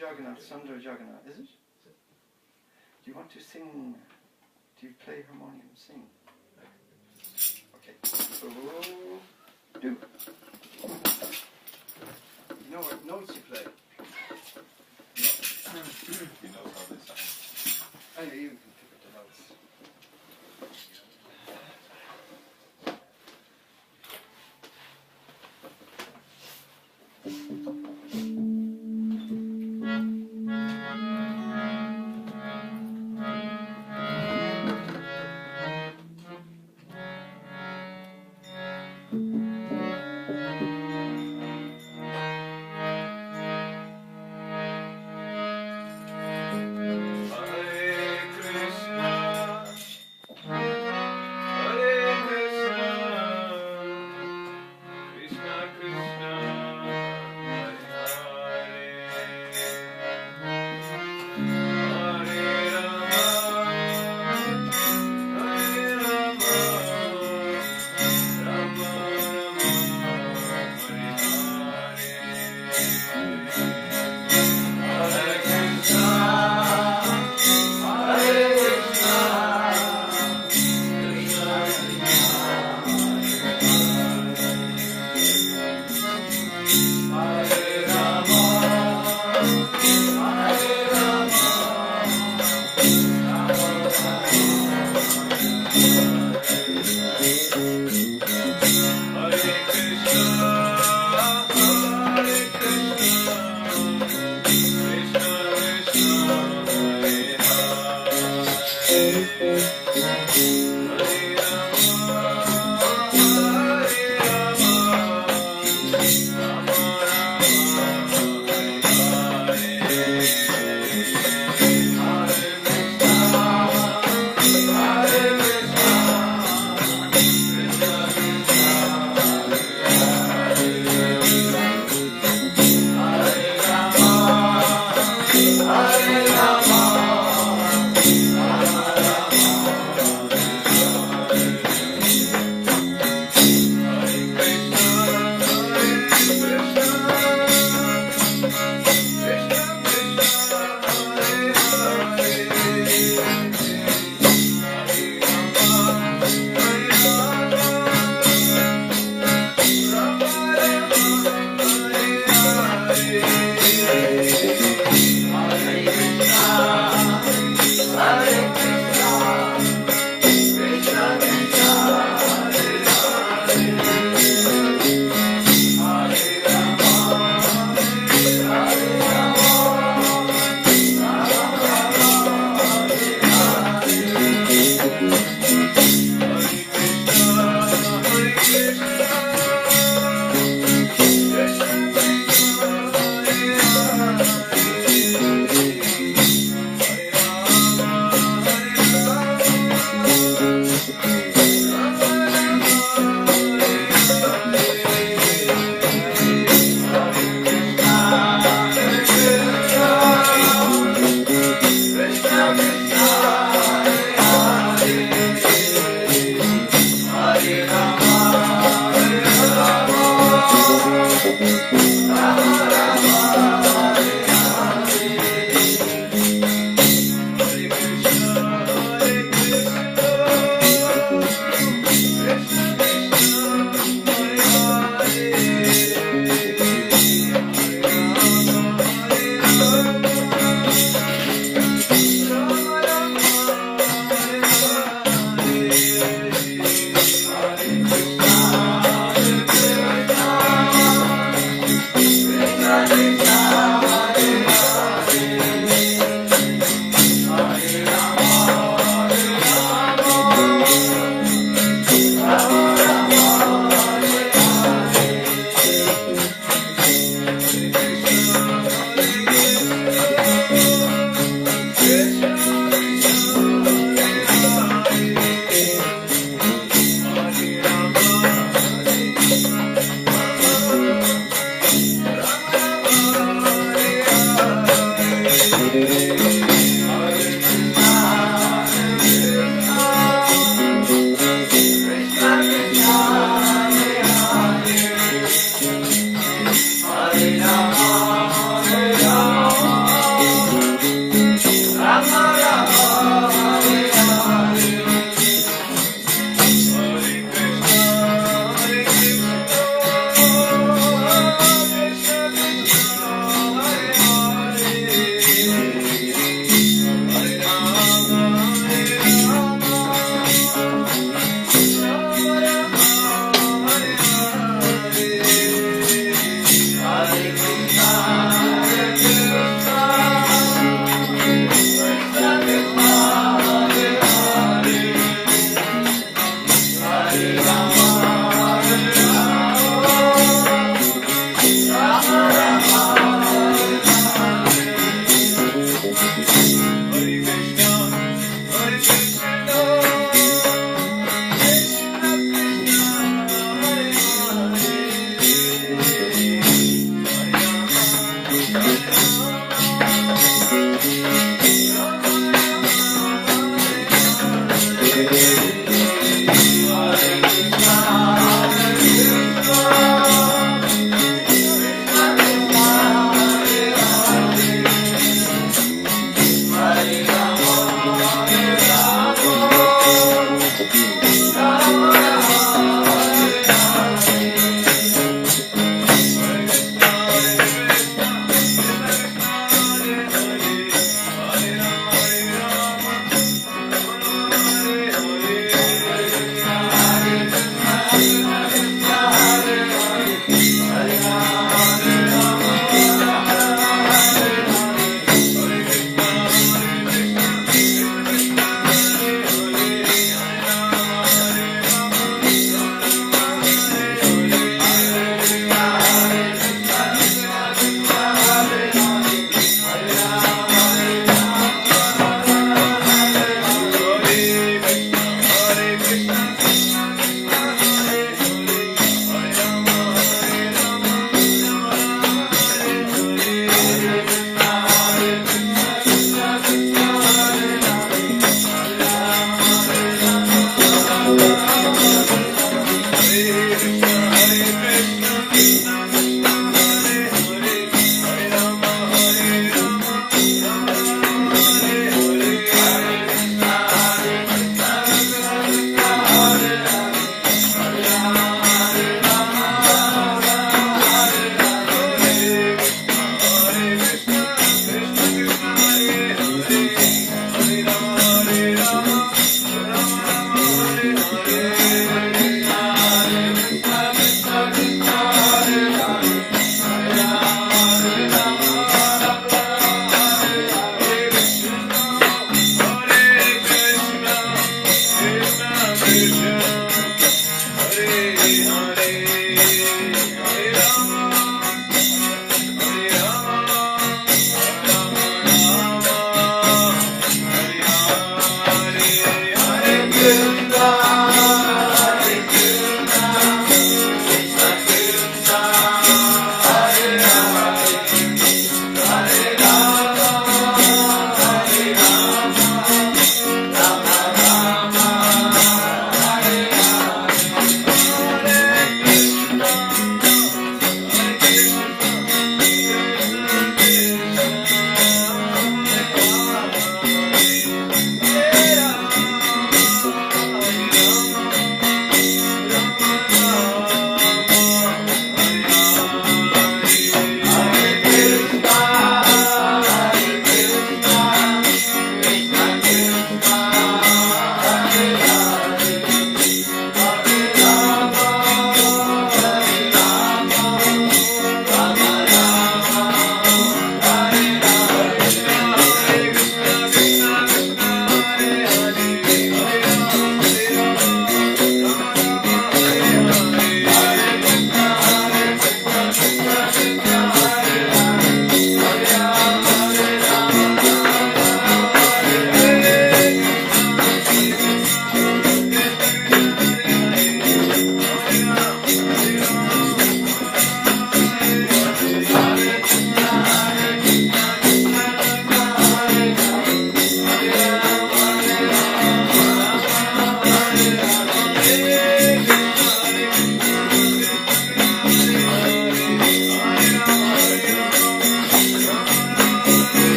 Jagannath, Sundar Jagannath, is it? Do you want to sing? Do you play harmonium? Sing. Okay. So do. You know what notes you play? He knows how they sound. I know you can pick up the notes.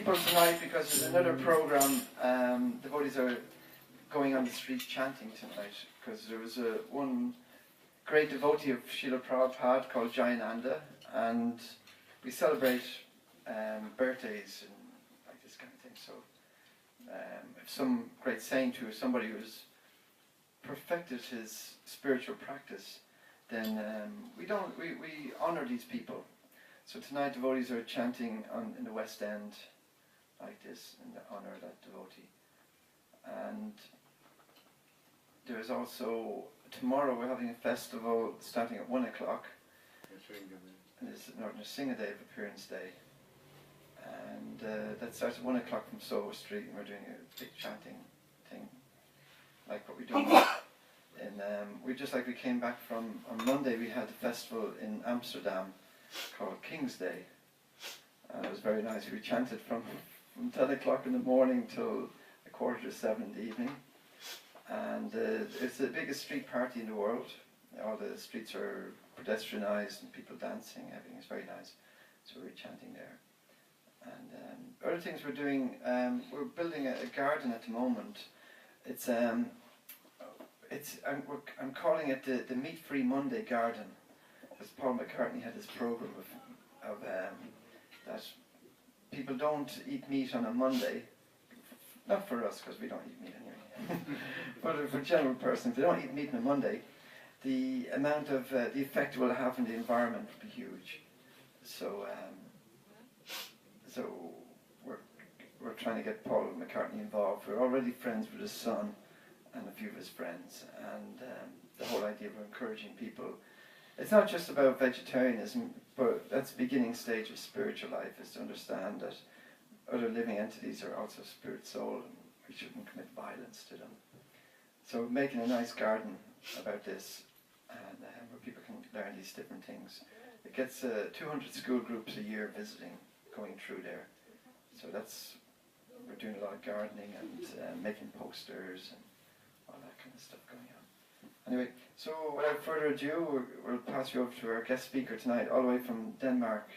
people tonight because there's another program. Devotees are going on the street chanting tonight because there was one great devotee of Srila Prabhupada called Jayananda, and we celebrate birthdays and like this kind of thing. So if some great saint who is somebody who's perfected his spiritual practice, then we honour these people. So tonight devotees are chanting in the West End like this in the honour of that devotee. And there's also, tomorrow we're having a festival starting at 1 o'clock. And it's Northern Singha Day of Appearance Day. And that starts at 1 o'clock from Soho Street, and we're doing a big chanting thing, like what we're doing. And we came back from, on Monday we had a festival in Amsterdam called King's Day. And it was very nice. We chanted from 10 o'clock in the morning till 6:45 in the evening. And it's the biggest street party in the world. All the streets are pedestrianised and people dancing, everything is very nice. So we're chanting there. And other things we're doing, we're building a garden at the moment. I'm calling it the Meat Free Monday Garden, because Paul McCartney had this program of that people don't eat meat on a Monday. Not for us, because we don't eat meat anyway. But for general person, if they don't eat meat on a Monday, the amount of the effect it will have on the environment will be huge. So we're trying to get Paul McCartney involved. We're already friends with his son and a few of his friends, and the whole idea of encouraging people. It's not just about vegetarianism, but that's the beginning stage of spiritual life, is to understand that other living entities are also spirit soul, and we shouldn't commit violence to them. So we're making a nice garden about this, and where people can learn these different things. It gets 200 school groups a year visiting, going through there. So we're doing a lot of gardening and making posters and all that kind of stuff going on. Anyway, so without further ado, we'll pass you over to our guest speaker tonight, all the way from Denmark.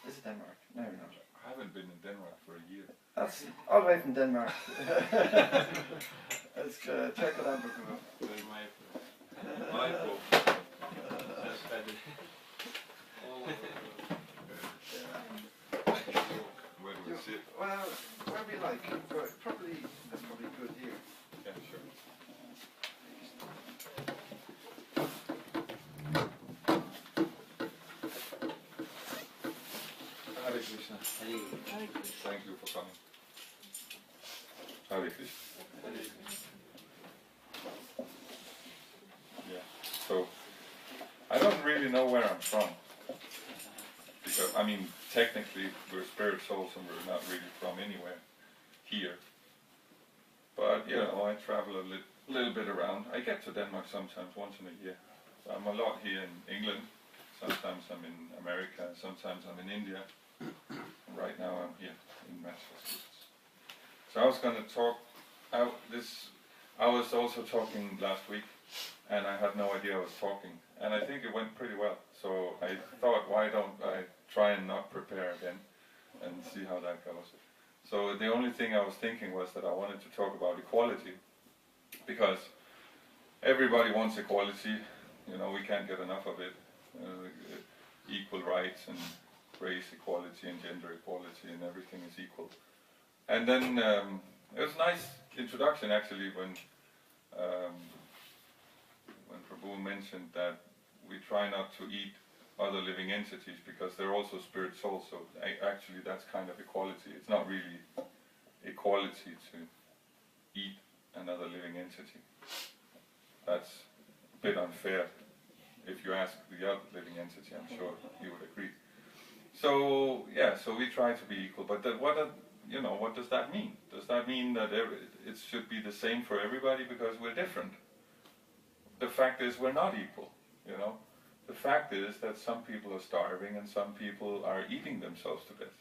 Is it Denmark? No, not. I haven't been in Denmark for a year. That's all the way from Denmark. It's Kadamba. My book. Where do we sit? Well, where we like. That's probably good here. Yeah, sure. Hare Krishna. Thank you for coming. Hare Krishna. Yeah. So I don't really know where I'm from. Because I mean, technically we're spirit souls and we're not really from anywhere here. But you know, I travel a little bit around. I get to Denmark sometimes, once in a year. So I'm a lot here in England. Sometimes I'm in America. Sometimes I'm in India. Right now I'm here in Matchless. So I was going to talk. I was also talking last week, and I had no idea I was talking, and I think it went pretty well. So I thought, why don't I try and not prepare again, and see how that goes. So the only thing I was thinking was that I wanted to talk about equality, because everybody wants equality. You know, we can't get enough of it. Equal rights and race equality and gender equality and everything is equal. And then it was a nice introduction actually when Prabhu mentioned that we try not to eat other living entities because they're also spirit souls, so actually that's kind of equality. It's not really equality to eat another living entity. That's a bit unfair. If you ask the other living entity, I'm sure he would agree. So yeah, so we try to be equal, but what does that mean? Does that mean that it should be the same for everybody because we're different? The fact is we're not equal, you know. The fact is that some people are starving and some people are eating themselves to death.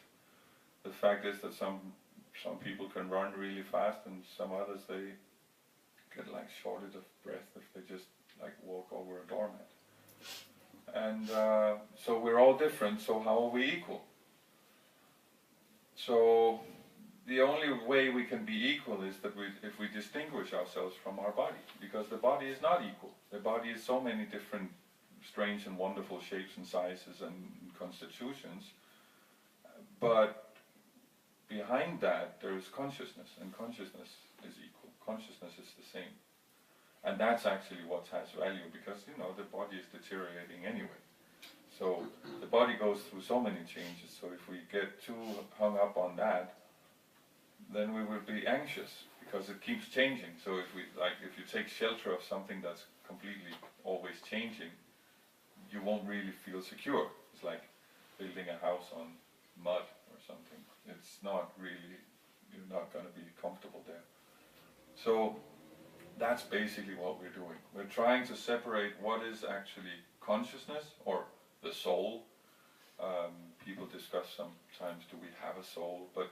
The fact is that some people can run really fast and some others, they get like shortage of breath if they just like walk over a doormat. And so we're all different, so how are we equal? So way we can be equal is that if we distinguish ourselves from our body, because the body is not equal. The body is so many different strange and wonderful shapes and sizes and constitutions, but behind that there is consciousness, and consciousness is equal. Consciousness is the same. And that's actually what has value, because, you know, the body is deteriorating anyway. So the body goes through so many changes, so if we get too hung up on that, then we will be anxious, because it keeps changing. So if you take shelter of something that's completely always changing, you won't really feel secure. It's like building a house on mud or something. It's not really, you're not going to be comfortable there. So that's basically what we're doing. We're trying to separate what is actually consciousness, or the soul. People discuss sometimes, do we have a soul? But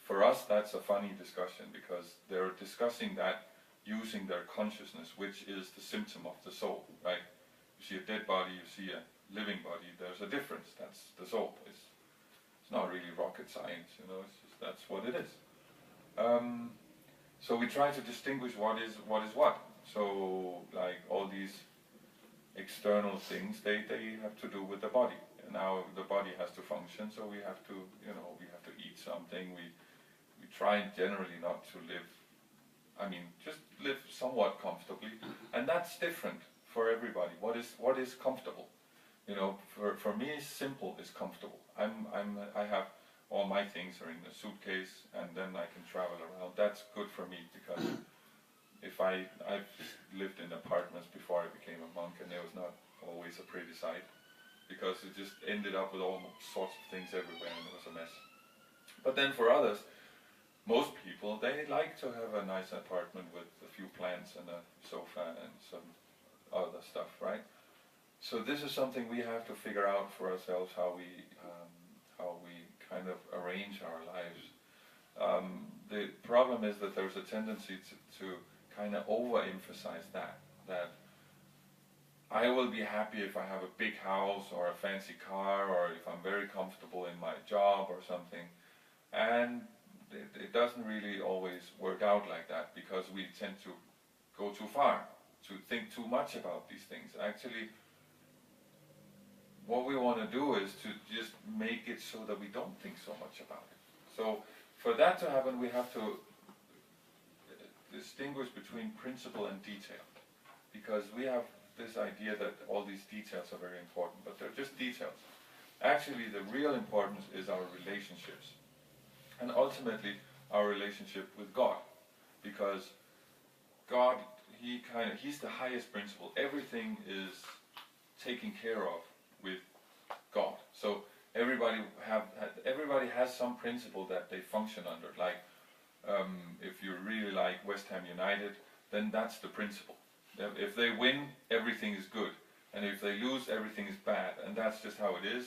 for us, that's a funny discussion, because they're discussing that using their consciousness, which is the symptom of the soul, right? You see a dead body, you see a living body, there's a difference. That's the soul. It's not really rocket science, you know, it's just, that's what it is. So we try to distinguish what is what. So like all these external things, they have to do with the body. And now the body has to function, so we have to, you know, we have to eat something. We try generally not to live, I mean, just live somewhat comfortably. And that's different for everybody. What is comfortable? You know, for me, simple is comfortable. I have all my things are in a suitcase, and then I can travel around. That's good for me, because if I've lived in apartments before I became a monk, and it was not always a pretty sight, because it just ended up with all sorts of things everywhere, and it was a mess. But then for others, most people, they like to have a nice apartment with a few plants and a sofa and some other stuff, right? So this is something we have to figure out for ourselves, how we kind of arrange our lives. The problem is that there's a tendency to kind of overemphasize that I will be happy if I have a big house or a fancy car, or if I'm very comfortable in my job or something. And it doesn't really always work out like that, because we tend to go too far, to think too much about these things. Actually, what we want to do is to just make it so that we don't think so much about it. So for that to happen, we have to distinguish between principle and detail, because we have this idea that all these details are very important, but they're just details. Actually, the real importance is our relationships, and ultimately our relationship with God, because God, He's the highest principle. Everything is taken care of with God. So everybody has some principle that they function under. Like if you really like West Ham United, then that's the principle. If they win, everything is good, and if they lose, everything is bad, and that's just how it is.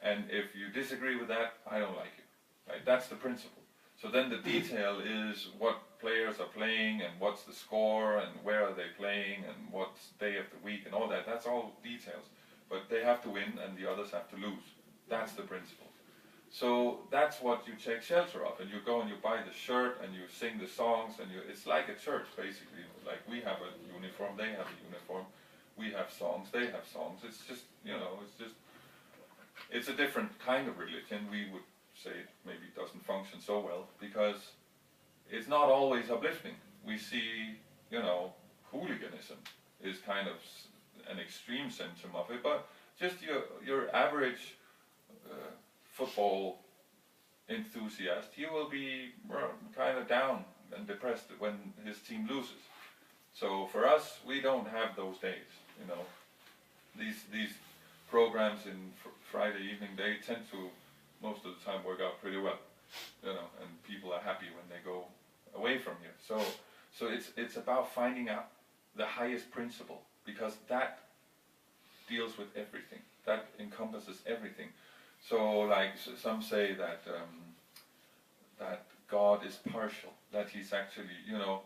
And if you disagree with that, I don't like it. Right? That's the principle. So then the detail is what players are playing, and what's the score, and where are they playing, and what's day of the week, and all that. That's all details. But they have to win, and the others have to lose. That's the principle. So that's what you take shelter of, and you go and you buy the shirt, and you sing the songs, and it's like a church, basically. Like we have a uniform, they have a uniform, we have songs, they have songs. It's just, you know, it's a different kind of religion. We would say it maybe doesn't function so well, because it's not always uplifting. We see, you know, hooliganism is kind of an extreme symptom of it, but just your average football enthusiast, he will be kind of down and depressed when his team loses. So for us, we don't have those days, you know. These programs in Friday evening, they tend to most of the time work out pretty well, you know, and people are happy when they go away from here. So it's about finding out the highest principle, because that deals with everything. That encompasses everything. So like some say that that God is partial, that He's actually, you know,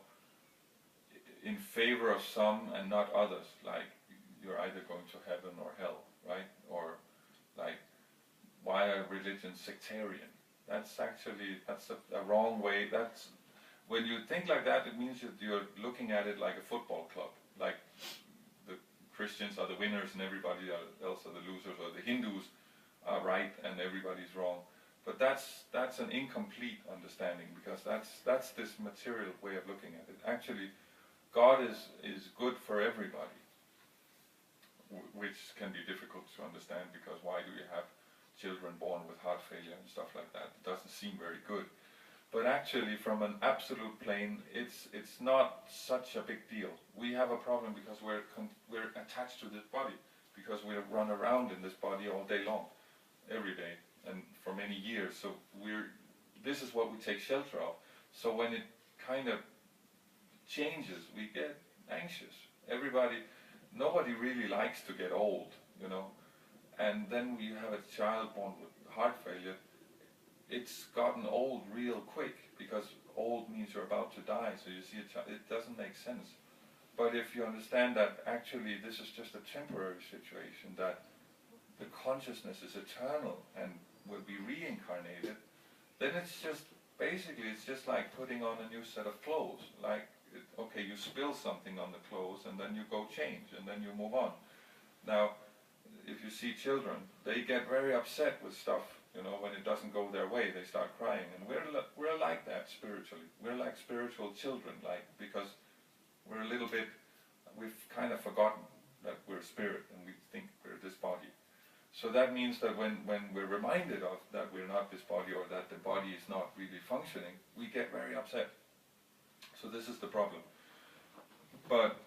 in favor of some and not others. Like you're either going to heaven or hell, right? Or like, why are religions sectarian? That's actually, that's a wrong way. That's, when you think like that, it means that you're looking at it like a football club. Like the Christians are the winners and everybody else are the losers, or the Hindus are right and everybody's wrong. But that's an incomplete understanding, because that's this material way of looking at it. Actually, God is good for everybody, which can be difficult to understand, because why do you have children born with heart failure and stuff like that? It doesn't seem very good. But actually, from an absolute plane, it's not such a big deal. We have a problem because we're attached to this body, because we run around in this body all day long, every day, and for many years. So this is what we take shelter of. So when it kind of changes, we get anxious. Nobody really likes to get old, you know. And then we have a child born with heart failure. It's gotten old real quick, because old means you're about to die. So you see a child, it doesn't make sense. But if you understand that actually this is just a temporary situation, that the consciousness is eternal and will be reincarnated, then it's just, basically it's just like putting on a new set of clothes. Like, okay, you spill something on the clothes and then you go change and then you move on. Now, if you see children, they get very upset with stuff, you know, when it doesn't go their way, they start crying. And we're like that spiritually. We're like spiritual children, like, because we're a little bit, we've kind of forgotten that we're spirit and we think we're this body. So that means that when we're reminded of that we're not this body, or that the body is not really functioning, we get very upset. So this is the problem. But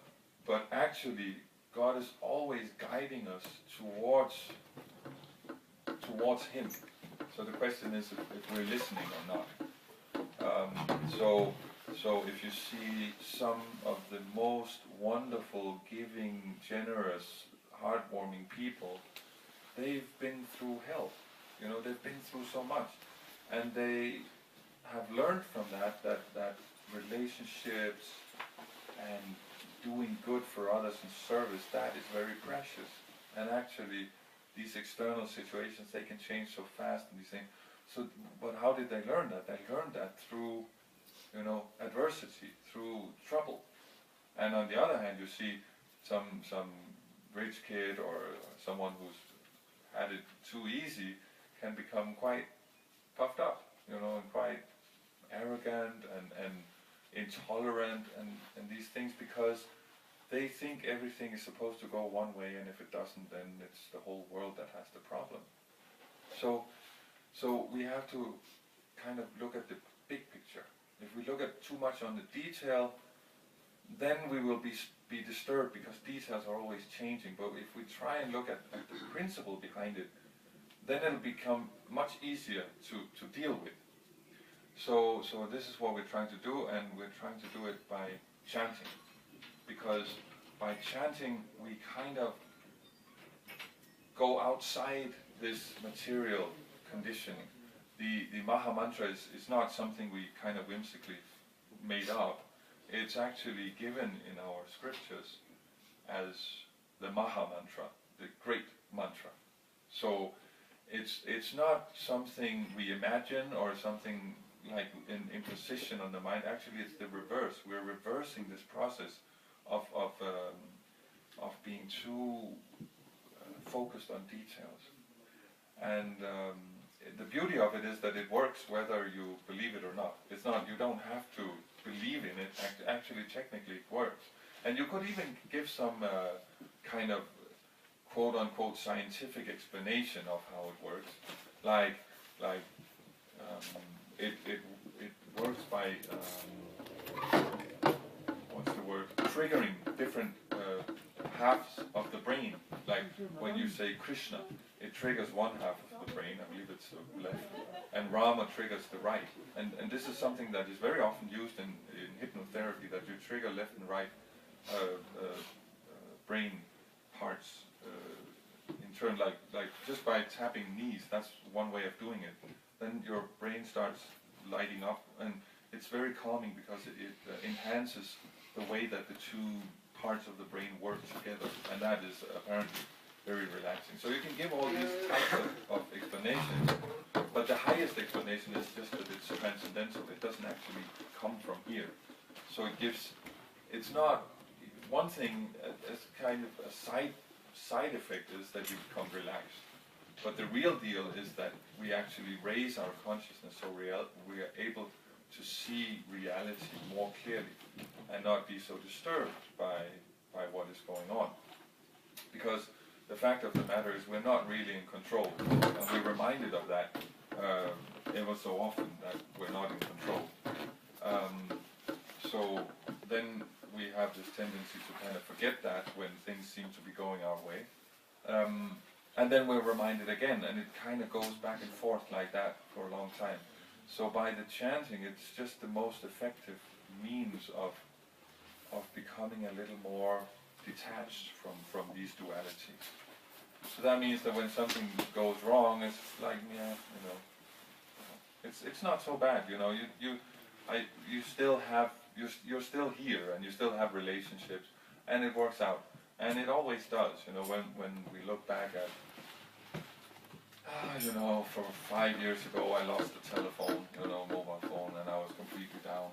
actually, God is always guiding us towards Him. So the question is if we're listening or not. So if you see some of the most wonderful, giving, generous, heartwarming people, they've been through hell. You know, they've been through so much, and they have learned from that relationships and doing good for others and service, that is very precious. And actually, these external situations, they can change so fast and these things. So, but how did they learn that? They learned that through, you know, adversity, through trouble. And on the other hand, you see some rich kid or someone who's had it too easy can become quite puffed up, you know, and quite arrogant and intolerant and these things, because they think everything is supposed to go one way, and if it doesn't, then it's the whole world that has the problem. So we have to kind of look at the big picture. If we look at too much on the detail, then we will be disturbed, because details are always changing. But if we try and look at the principle behind it, then it'll become much easier to deal with. So this is what we're trying to do, and we're trying to do it by chanting. Because by chanting, we kind of go outside this material conditioning. The Maha Mantra is not something we kind of whimsically made up. It's actually given in our scriptures as the Maha Mantra, the great mantra. So it's not something we imagine or something like an imposition on the mind. Actually, it's the reverse. We're reversing this process of being too focused on details. And the beauty of it is that it works whether you believe it or not. It's not, you don't have to believe in it. Actually, technically, it works. And you could even give some kind of quote-unquote scientific explanation of how it works. Like it works by what's the word? Triggering different halves of the brain. Like when you say Krishna, it triggers one half of the brain, I believe it's the left, and Rama triggers the right. And this is something that is very often used in hypnotherapy, that you trigger left and right brain parts in turn, like just by tapping knees. That's one way of doing it. Then your brain starts lighting up, and it's very calming, because it enhances the way that the two parts of the brain work together, and that is apparently very relaxing. So you can give all these types of explanations, but the highest explanation is just that it's transcendental. It doesn't actually come from here. So it gives, it's not, one thing as kind of a side effect is that you become relaxed. But the real deal is that we actually raise our consciousness so we are able to see reality more clearly and not be so disturbed by what is going on. Because the fact of the matter is we're not really in control, and we're reminded of that ever so often, that we're not in control. So then we have this tendency to kind of forget that when things seem to be going our way. And then we're reminded again, and it kind of goes back and forth like that for a long time. So by the chanting, it's just the most effective means of becoming a little more detached from these dualities. So that means that when something goes wrong, it's like, yeah, you know, it's not so bad, you know. You still have, you're still here, and you still have relationships, and it works out, and it always does, you know. When we look back at, you know, for 5 years ago, I lost the telephone, you know, mobile phone, and I was completely down.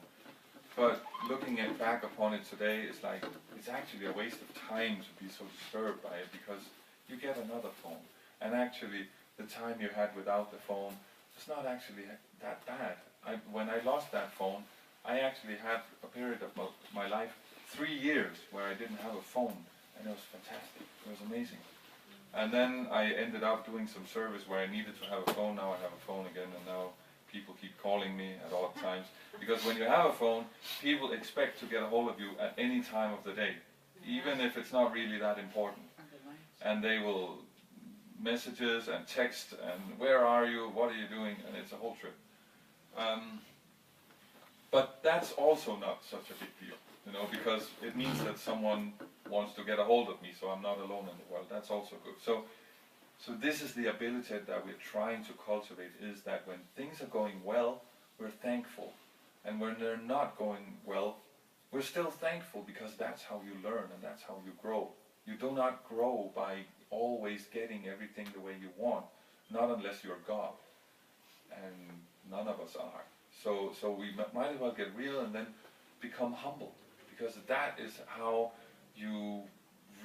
But looking back upon it today, it's like, it's actually a waste of time to be so disturbed by it, because you get another phone. And actually, the time you had without the phone, it's not actually that bad. When I lost that phone, I actually had a period of my life, 3 years, where I didn't have a phone, and it was fantastic. It was amazing. And then I ended up doing some service where I needed to have a phone. Now I have a phone again, and now people keep calling me at all times. Because when you have a phone, people expect to get a hold of you at any time of the day, even if it's not really that important. And they will messages and text and where are you, what are you doing, and it's a whole trip. But that's also not such a big deal, you know, because it means that someone wants to get a hold of me, so I'm not alone in the world. That's also good. So this is the ability that we're trying to cultivate, is that when things are going well, we're thankful. And when they're not going well, we're still thankful, because that's how you learn and that's how you grow. You do not grow by always getting everything the way you want, not unless you're God. And none of us are. So we might as well get real and then become humble, because that is how you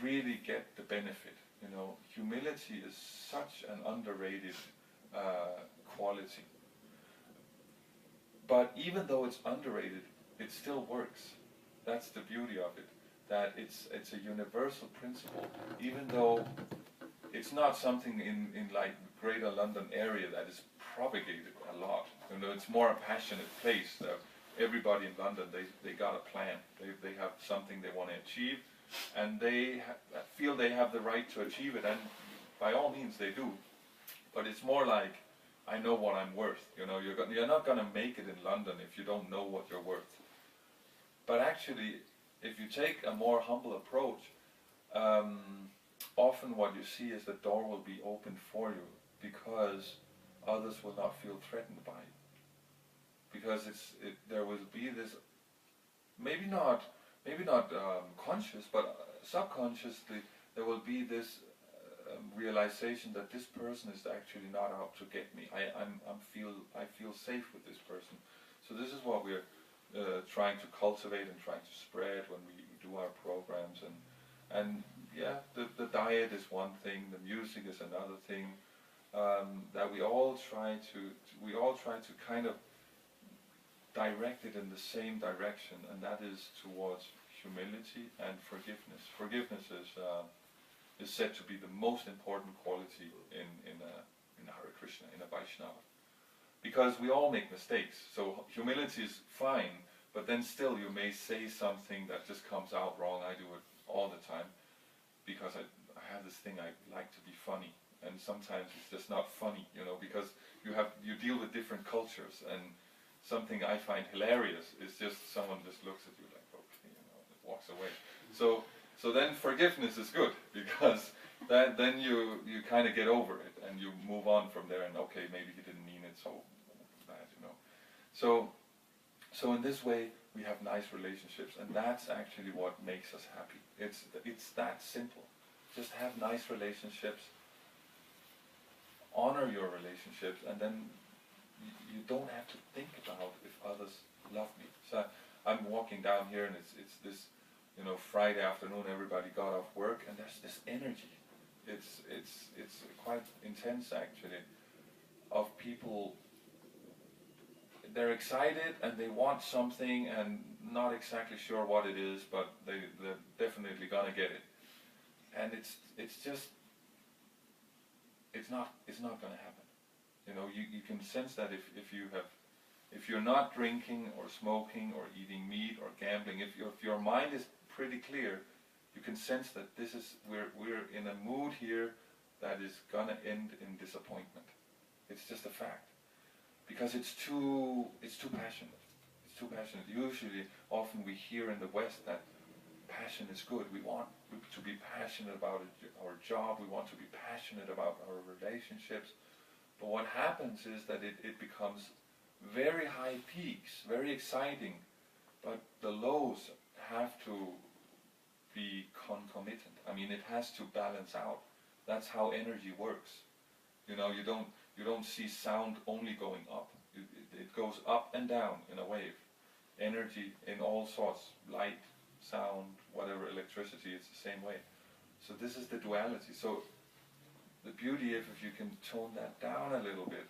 really get the benefit. You know, humility is such an underrated quality. But even though it's underrated, it still works. That's the beauty of it. That it's a universal principle, even though it's not something in like Greater London area that is propagated a lot. You know, it's more a passionate place. Everybody in London, they got a plan. They have something they want to achieve, and they feel they have the right to achieve it, and by all means they do. But it's more like, I know what I'm worth. You know, you're not going to make it in London if you don't know what you're worth. But actually, if you take a more humble approach, often what you see is the door will be opened for you, because others will not feel threatened by it. Because there will be this, maybe not conscious, but subconsciously there will be this realization that this person is actually not out to get me. I feel safe with this person. So this is what we're trying to cultivate and trying to spread when we do our programs. And yeah, the diet is one thing, the music is another thing. That we all try to kind of direct it in the same direction, and that is towards humility and forgiveness. Forgiveness is said to be the most important quality in Hare Krishna, in a Vaishnava, because we all make mistakes. So humility is fine, but then still you may say something that just comes out wrong. I do it all the time, because I have this thing, I like to be funny, and sometimes it's just not funny, you know, because you deal with different cultures, and something I find hilarious is just someone just looks at you like, okay, you know, and walks away. So then forgiveness is good, because then you kind of get over it and you move on from there, and okay, maybe he didn't mean it so bad, you know. So in this way we have nice relationships, and that's actually what makes us happy. It's that simple. Just have nice relationships, honor your relationships, and then you don't have to think about if others love me. So I'm walking down here, and it's this, Friday afternoon. Everybody got off work, and there's this energy. It's quite intense actually, of people. They're excited and they want something and not exactly sure what it is, but they're definitely gonna get it. And it's just it's not gonna happen. You can sense that if you're not drinking or smoking or eating meat or gambling, if your mind is pretty clear, you can sense that we're in a mood here that is gonna end in disappointment. It's just a fact. Because it's too passionate. It's too passionate. Usually, often we hear in the West that passion is good. We want to be passionate about our job. We want to be passionate about our relationships. But what happens is that it becomes very high peaks, very exciting, but the lows have to be concomitant. I mean, it has to balance out. That's how energy works. You don't see sound only going up. It goes up and down in a wave. Energy in all sorts, light, sound, whatever, electricity, it's the same way. So this is the duality. So the beauty, if you can tone that down a little bit,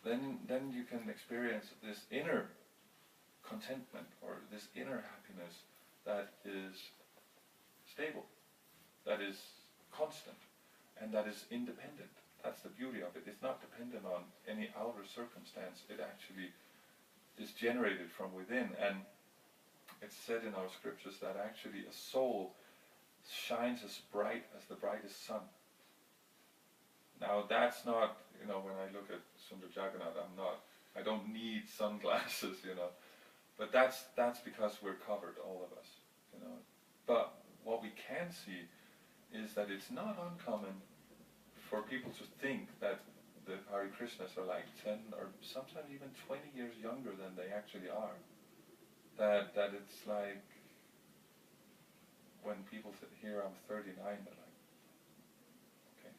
then you can experience this inner contentment or this inner happiness that is stable, that is constant, and that is independent. That's the beauty of it. It's not dependent on any outer circumstance. It actually is generated from within. And it's said in our scriptures that actually a soul shines as bright as the brightest sun. Now that's not, when I look at Sundar Jagannath, I don't need sunglasses, But that's because we're covered, all of us, But what we can see is that it's not uncommon for people to think that the Hare Krishnas are like 10 or sometimes even 20 years younger than they actually are. That it's like when people hear I'm 39, they're like, okay.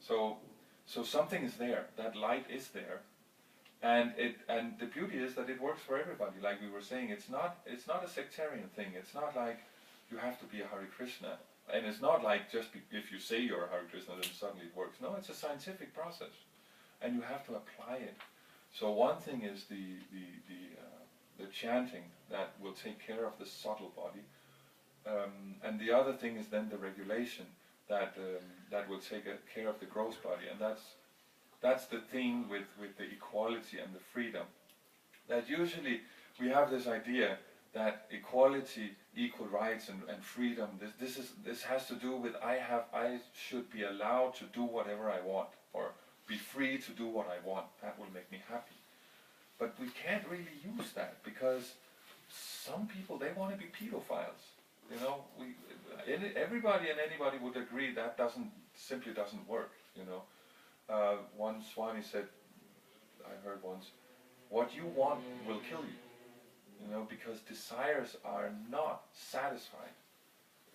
So something is there. That light is there, and the beauty is that it works for everybody. Like we were saying, it's not a sectarian thing. It's not like you have to be a Hare Krishna. And it's not like just if you say you're a Hare Krishna, then suddenly it works. No, it's a scientific process, and you have to apply it. So one thing is the chanting that will take care of the subtle body, and the other thing is then the regulation that will take care of the gross body, and that's the thing with the equality and the freedom. That usually we have this idea that equality, equal rights, and freedom, this has to do with I should be allowed to do whatever I want, or be free to do what I want. That will make me happy. But we can't really use that, because some people, they want to be pedophiles. Everybody and anybody would agree that simply doesn't work. One Swami said, I heard once, what you want will kill you. Because desires are not satisfied.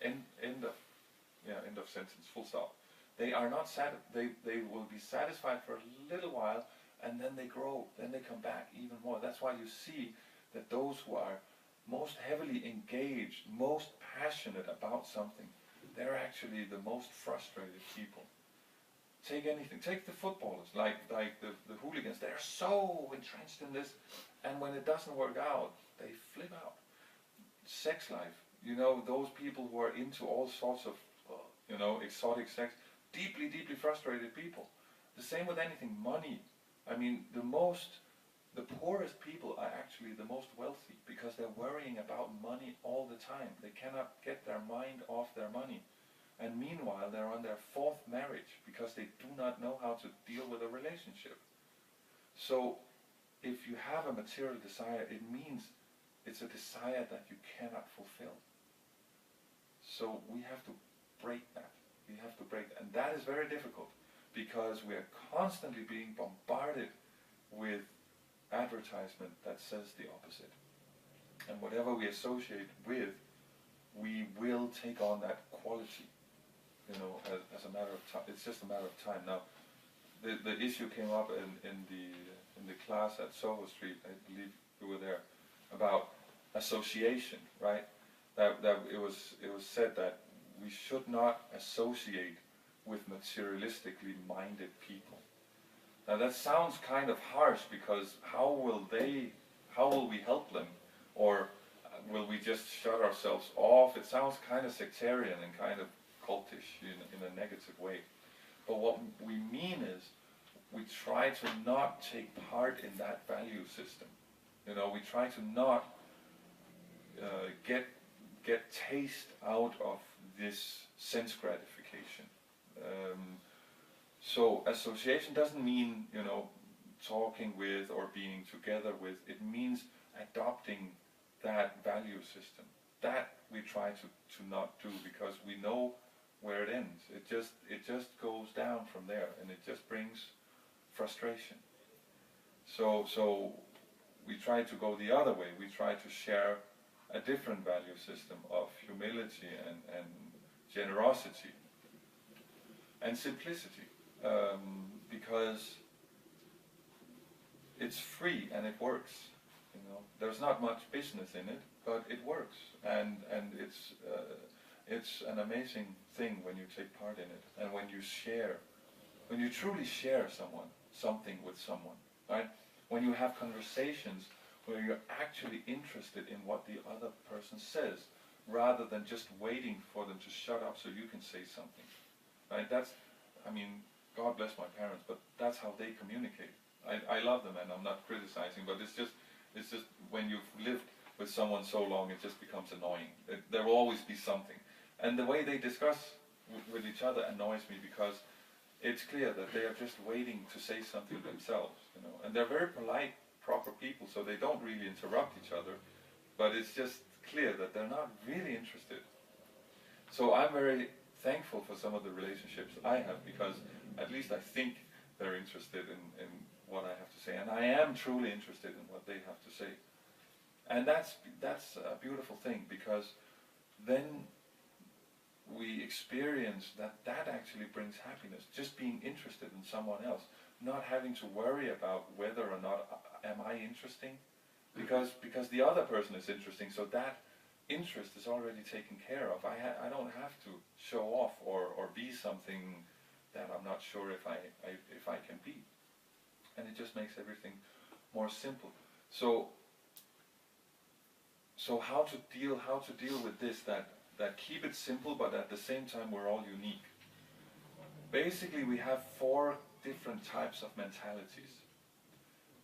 End of sentence, full stop. They are not they will be satisfied for a little while, and then they grow, then they come back even more. That's why you see that those who are most heavily engaged, most passionate about something, they're actually the most frustrated people. Take anything, take the footballers, like the hooligans, they're so entrenched in this, and when it doesn't work out, they flip out. Sex life, those people who are into all sorts of, exotic sex, deeply, deeply frustrated people. The same with anything. Money. I mean, the poorest people are actually the most wealthy, because they're worrying about money all the time. They cannot get their mind off their money. And meanwhile, they're on their fourth marriage, because they do not know how to deal with a relationship. So, if you have a material desire, it means it's a desire that you cannot fulfill. So we have to break that. We have to break that. And that is very difficult, because we are constantly being bombarded with advertisement that says the opposite. And whatever we associate with, we will take on that quality, as a matter of time. It's just a matter of time. Now, the issue came up in in the class at Soho Street, I believe you were there, about association, right? That it was said that we should not associate with materialistically minded people. Now that sounds kind of harsh, because how will we help them? Or will we just shut ourselves off? It sounds kind of sectarian and kind of cultish in a negative way. But what we mean is, we try to not take part in that value system. You know, we try to not get taste out of this sense gratification. So association doesn't mean, you know, talking with or being together with. It means adopting that value system. That we try to not do, because we know where it ends. It just goes down from there, and it just brings frustration. So we try to go the other way. We try to share a different value system of humility and generosity and simplicity, because it's free and it works. You know, there's not much business in it, but it works, and it's an amazing thing when you take part in it, and when you truly share something with someone, right? When you have conversations where you're actually interested in what the other person says, rather than just waiting for them to shut up so you can say something, right? God bless my parents, but that's how they communicate. I love them, and I'm not criticizing, but it's just when you've lived with someone so long, it just becomes annoying. There will always be something. And the way they discuss with each other annoys me, because it's clear that they are just waiting to say something themselves, you know. And they're very polite, proper people, so they don't really interrupt each other, but it's just clear that they're not really interested. So I'm very thankful for some of the relationships I have, because at least I think they're interested in what I have to say, and I am truly interested in what they have to say. And that's a beautiful thing, because then we experience that actually brings happiness, just being interested in someone else, not having to worry about whether or not am I interesting, because the other person is interesting, so that interest is already taken care of. I don't have to show off or be something that I'm not sure if I can be, and it just makes everything more simple. So how to deal with this, that keep it simple, but at the same time we're all unique. Basically, we have 4 different types of mentalities.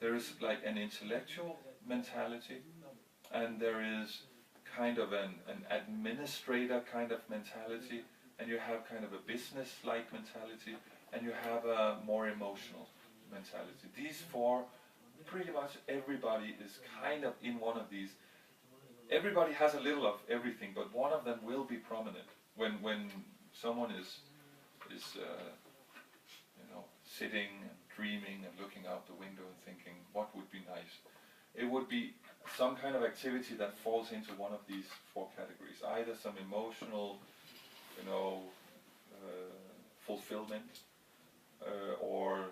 There is like an intellectual mentality, and there is kind of an administrator kind of mentality, and you have kind of a business-like mentality, and you have a more emotional mentality. These 4, pretty much everybody is kind of in one of these. Everybody has a little of everything, but one of them will be prominent. When someone is sitting and dreaming and looking out the window and thinking, what would be nice? It would be some kind of activity that falls into one of these 4 categories. Either some emotional, fulfillment, or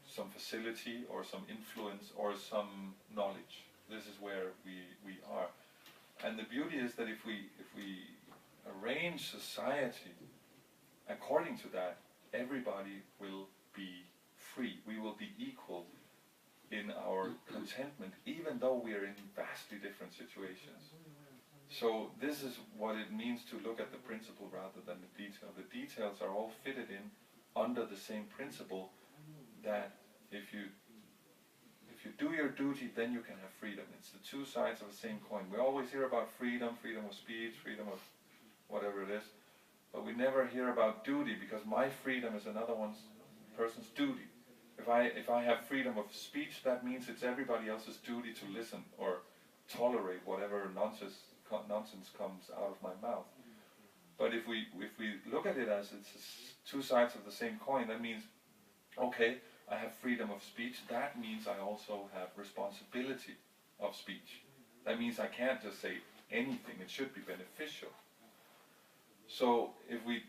some facility, or some influence, or some knowledge. This is where we are. And the beauty is that if we arrange society according to that, everybody will be free. We will be equal in our contentment, even though we are in vastly different situations. So this is what it means to look at the principle rather than the detail. The details are all fitted in under the same principle, that if you do your duty, then you can have freedom. It's the 2 sides of the same coin. We always hear about freedom of speech, freedom of whatever it is, but we never hear about duty, because my freedom is another person's duty. If I have freedom of speech, that means it's everybody else's duty to listen or tolerate whatever nonsense comes out of my mouth. But if we look at it as it's 2 sides of the same coin, that means, okay, I have freedom of speech, that means I also have responsibility of speech. That means I can't just say anything, it should be beneficial. So if we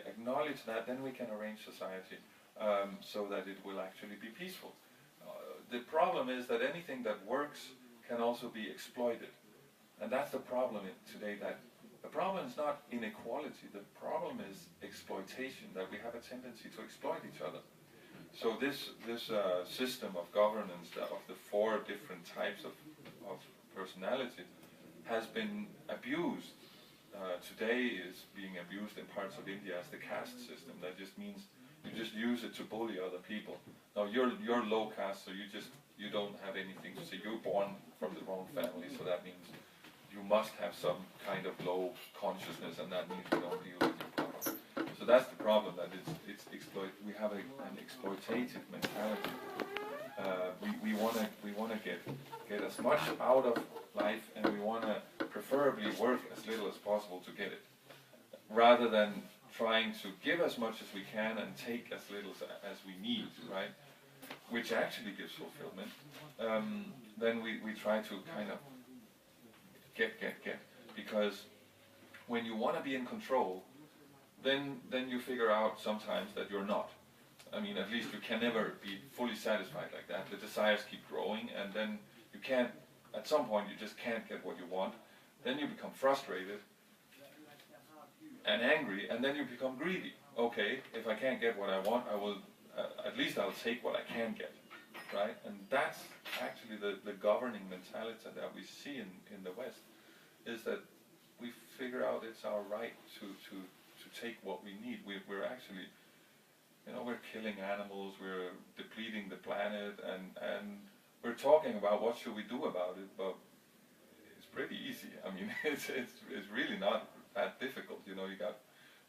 acknowledge that, then we can arrange society. so that it will actually be peaceful. The problem is that anything that works can also be exploited. And that's the problem today. That the problem is not inequality, the problem is exploitation, that we have a tendency to exploit each other. So this system of governance of the 4 different types of personality has been abused. Today is being abused in parts of India as the caste system. That just means you just use it to bully other people. Now you're low caste, so you don't have anything to say. You're born from the wrong family, so that means you must have some kind of low consciousness, and that means we don't deal with your problem. So that's the problem, that it's we have an exploitative mentality. We want to get as much out of life, and we want to preferably work as little as possible to get it, rather than trying to give as much as we can and take as little as we need, right? Which actually gives fulfillment. Then we try to kind of get, because when you want to be in control, then you figure out sometimes that you're not. I mean, at least you can never be fully satisfied like that. The desires keep growing, and then you can't, at some point you just can't get what you want. Then you become frustrated and angry, and then you become greedy. Okay, if I can't get what I want, I will, at least I'll take what I can get, right? And that's actually the governing mentality that we see in the West, is that we figure out it's our right to take what we need. We're actually, we're killing animals, we're depleting the planet, and we're talking about what should we do about it, but it's pretty easy. I mean, it's really not that difficult. You got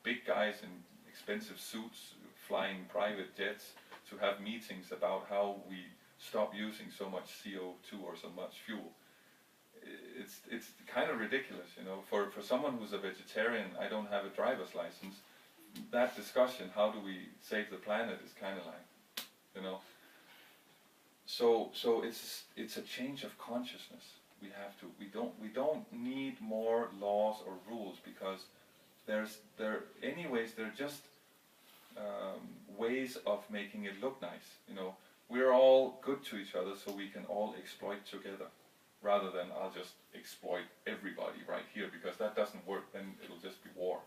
big guys in expensive suits flying private jets to have meetings about how we stop using so much CO2 or so much fuel. It's kind of ridiculous, For someone who's a vegetarian, I don't have a driver's license. That discussion, how do we save the planet, is kind of like, So it's a change of consciousness. We don't need more laws or rules, because they're just ways of making it look nice. We're all good to each other, so we can all exploit together, rather than I'll just exploit everybody right here, because that doesn't work. Then it'll just be war.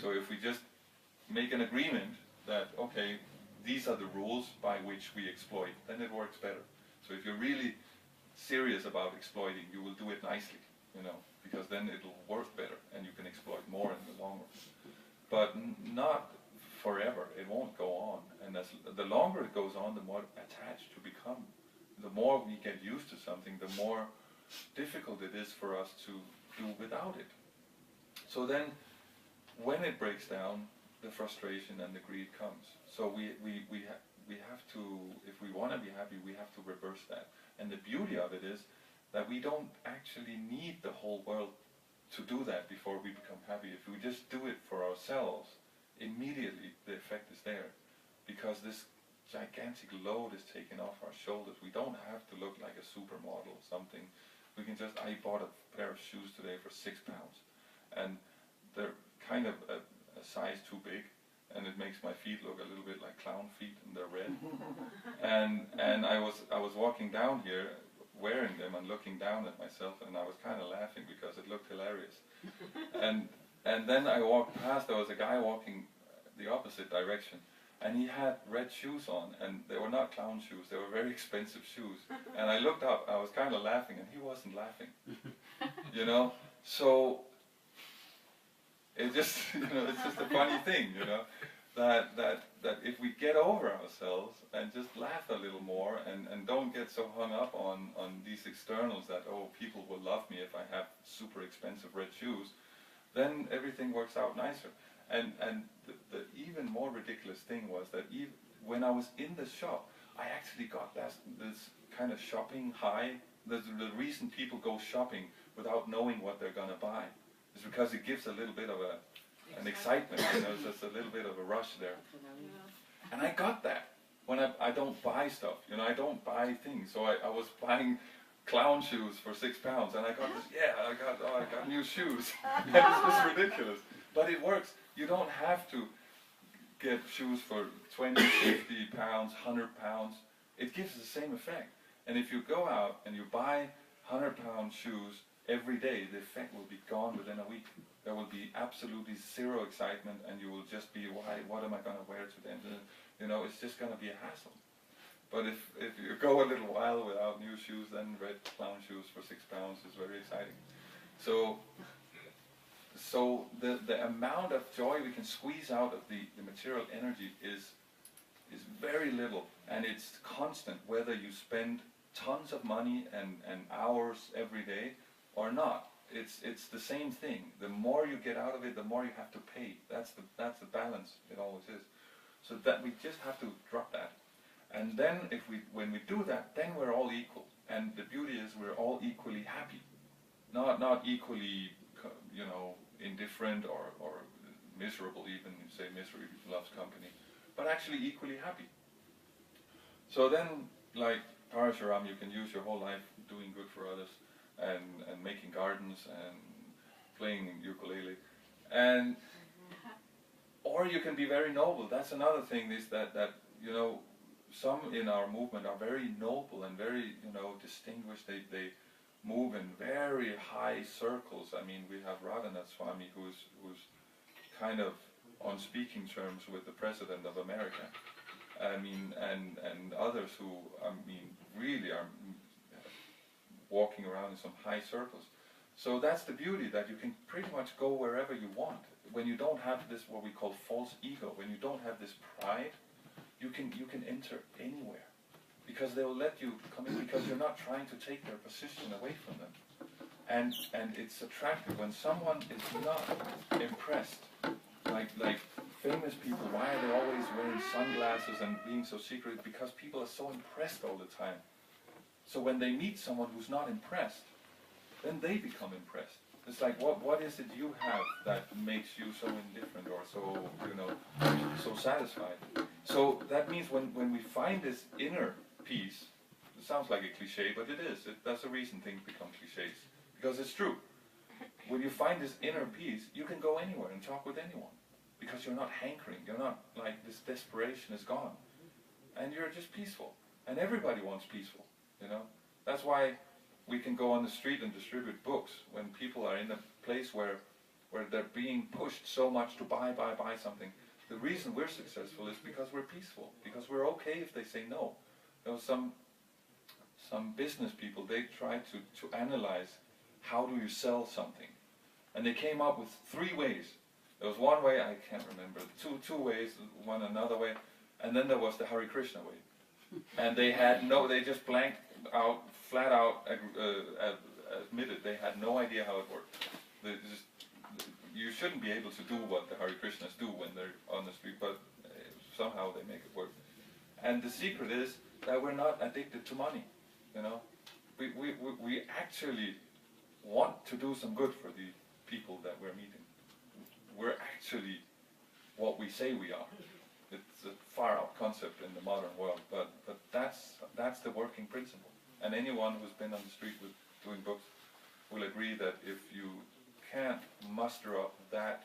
So if we just make an agreement that, okay, these are the rules by which we exploit, then it works better. So if you're really serious about exploiting, you will do it nicely, because then it'll work better and you can exploit more in the long run. But not forever. It won't go on. And the longer it goes on, the more attached you become. The more we get used to something, the more difficult it is for us to do without it. So then, when it breaks down, the frustration and the greed comes. So we have to, if we want to be happy, we have to reverse that. And the beauty of it is that we don't actually need the whole world to do that before we become happy. If we just do it for ourselves, immediately the effect is there. Because this gigantic load is taken off our shoulders. We don't have to look like a supermodel or something. We can just, I bought a pair of shoes today for £6, and they're kind of a size too big, and it makes my feet look a little bit like clown feet, and they're red. and I was walking down here wearing them and looking down at myself, and I was kind of laughing because it looked hilarious. And then I walked past, there was a guy walking the opposite direction, and he had red shoes on, and they were not clown shoes, they were very expensive shoes. And I looked up, I was kind of laughing, and he wasn't laughing. So it just, it's just a funny thing, that if we get over ourselves and just laugh a little more, and don't get so hung up on these externals that, oh, people will love me if I have super expensive red shoes, then everything works out nicer. And the even more ridiculous thing was that when I was in the shop, I actually got this kind of shopping high. The reason people go shopping without knowing what they're going to buy is because it gives a little bit of an excitement, there's just a little bit of a rush there. And I got that when I don't buy stuff, I don't buy things. So I was buying clown shoes for £6, and I got this, I got new shoes. And it's just ridiculous. But it works. You don't have to get shoes for 20, 50 pounds, 100 pounds. It gives the same effect. And if you go out and you buy 100-pound shoes every day, the effect will be gone within a week. There will be absolutely zero excitement, and you will just be, what am I going to wear today? You know, it's just going to be a hassle. But if you go a little while without new shoes, then red clown shoes for 6 pounds is very exciting. So the amount of joy we can squeeze out of the material energy is very little, and it's constant, whether you spend tons of money and hours every day or not. It's the same thing. The more you get out of it, the more you have to pay. That's the balance. It always is. So that we just have to drop that. And then when we do that, then we're all equal. And the beauty is we're all equally happy. Not equally, you know, indifferent or miserable even. You say misery loves company. But actually equally happy. So then, like Parasuram, you can use your whole life doing good for others and making gardens and playing ukulele. And or you can be very noble. That's another thing, is that you know, some in our movement are very noble and very, you know, distinguished. They move in very high circles. I mean, we have Radhanath Swami, who's kind of on speaking terms with the President of America. I mean, and others who, I mean, really are walking around in some high circles. So that's the beauty, that you can pretty much go wherever you want. When you don't have this, what we call false ego, when you don't have this pride, you can enter anywhere, because they will let you come in, because you're not trying to take their position away from them. And it's attractive when someone is not impressed, like famous people. Why are they always wearing sunglasses and being so secret? Because people are so impressed all the time. So when they meet someone who's not impressed, then they become impressed. It's like, what is it you have that makes you so indifferent or so, you know, so satisfied? So that means when we find this inner peace, it sounds like a cliche, but it is. That's the reason things become cliches, because it's true. When you find this inner peace, you can go anywhere and talk with anyone, because you're not hankering. You're not like, this desperation is gone, and you're just peaceful. And everybody wants peaceful, you know. That's why we can go on the street and distribute books when people are in a place where they're being pushed so much to buy something. The reason we're successful is because we're peaceful, because we're okay if they say no. There was some business people, they tried to analyze how do you sell something. And they came up with 3 ways. There was one way, I can't remember, two ways, one another way, and then there was the Hare Krishna way. And they just blanked out, flat out admitted they had no idea how it worked. You shouldn't be able to do what the Hare Krishnas do when they're on the street, but somehow they make it work. And the secret is that we're not addicted to money, you know. We actually want to do some good for the people that we're meeting. We're actually what we say we are. It's a far out concept in the modern world, but that's the working principle. And anyone who's been on the street doing books will agree that if you can't muster up that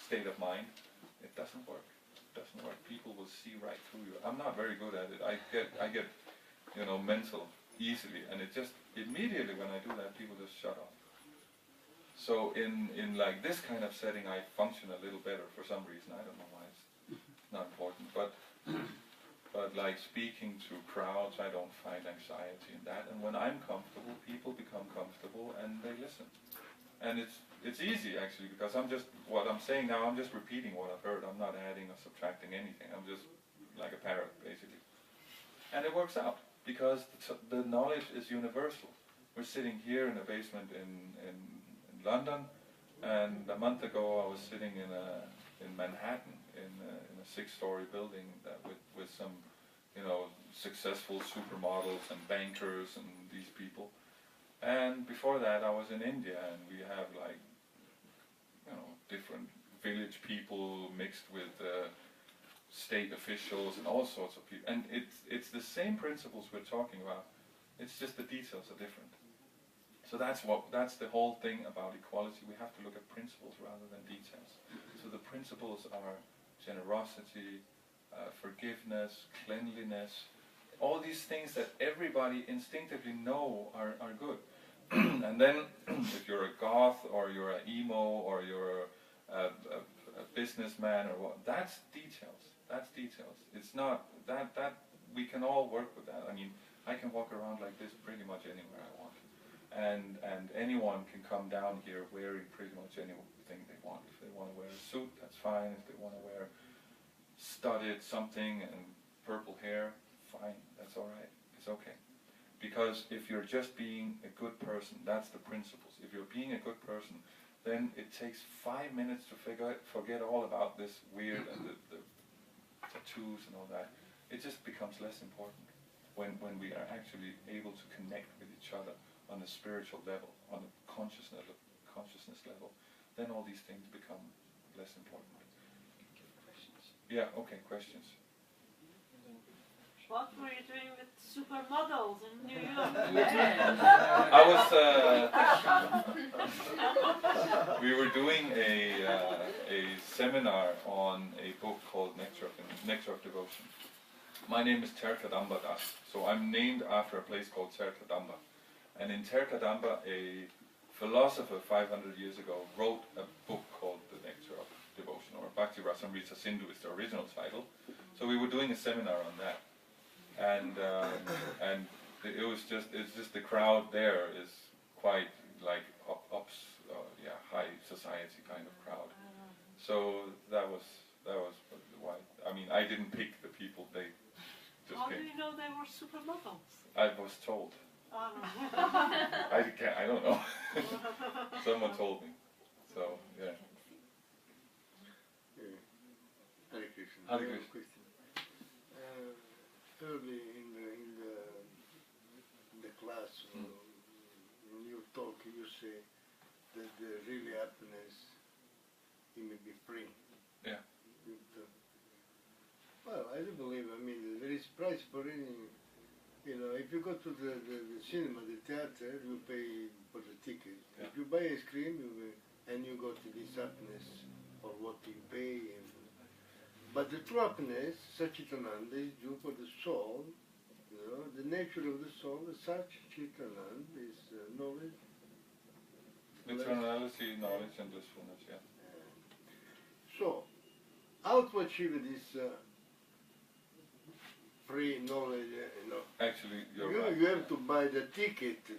state of mind, it doesn't work. It doesn't work. People will see right through you. I'm not very good at it. I get you know, mental easily, and it just immediately when I do that, people just shut off. So in like this kind of setting, I function a little better for some reason. I don't know why. It's not important, but like speaking to crowds, I don't find anxiety in that. And when I'm comfortable, people become comfortable and they listen. And it's easy actually, because what I'm saying now, I'm just repeating what I've heard. I'm not adding or subtracting anything. I'm just like a parrot basically. And it works out, because the knowledge is universal. We're sitting here in a basement in London, and a month ago I was sitting in Manhattan in a 6-story building with some, you know, successful supermodels and bankers and these people. And before that I was in India, and we have like, you know, different village people mixed with state officials and all sorts of people. And it's the same principles we're talking about. It's just the details are different. So that's the whole thing about equality. We have to look at principles rather than details. So the principles are generosity, forgiveness, cleanliness, all these things that everybody instinctively know are good. And then if you're a goth or you're an emo or you're a businessman or what, that's details. That's details. It's not that we can all work with that. I mean, I can walk around like this pretty much anywhere I want, and anyone can come down here wearing pretty much anything they want. If they want to wear a suit, that's fine. If they want to wear studded something and purple hair, fine. That's all right. It's okay. Because if you're just being a good person, that's the principles. If you're being a good person, then it takes 5 minutes to forget all about this weird and the tattoos and all that. It just becomes less important when we are actually able to connect with each other on a spiritual level, on a consciousness level. Then all these things become less important. Yeah, okay, questions. What were you doing with supermodels in New York? I was. We were doing a seminar on a book called Nectar of Devotion. My name is Kadamba, so I'm named after a place called Kadamba. And in Kadamba, a philosopher 500 years ago wrote a book called The Nectar of Devotion, or Bhakti Rasamrita Sindhu is the original title. So we were doing a seminar on that. And it's just the crowd there is quite like high society kind of crowd. So that was why. I mean, I didn't pick the people; they just How came. do you know they were supermodels? I was told. I don't know. Someone told me. So yeah. Hare Krishna. Hare Krishna. Early in the class, when you talk, you say that the real happiness, it may be free. Yeah. Well, I do believe. I mean, there is price for any. You know, if you go to the cinema, the theater, you pay for the ticket. Yeah. If you buy ice cream, and you got this happiness for what you pay. But the true happiness, Satchitananda, is due for the soul. You know, the nature of the soul, the Satchitananda is knowledge. Eternality, knowledge, and blissfulness. Yeah. So, how to achieve this free knowledge? You know, Actually, you're right. you have to buy the ticket to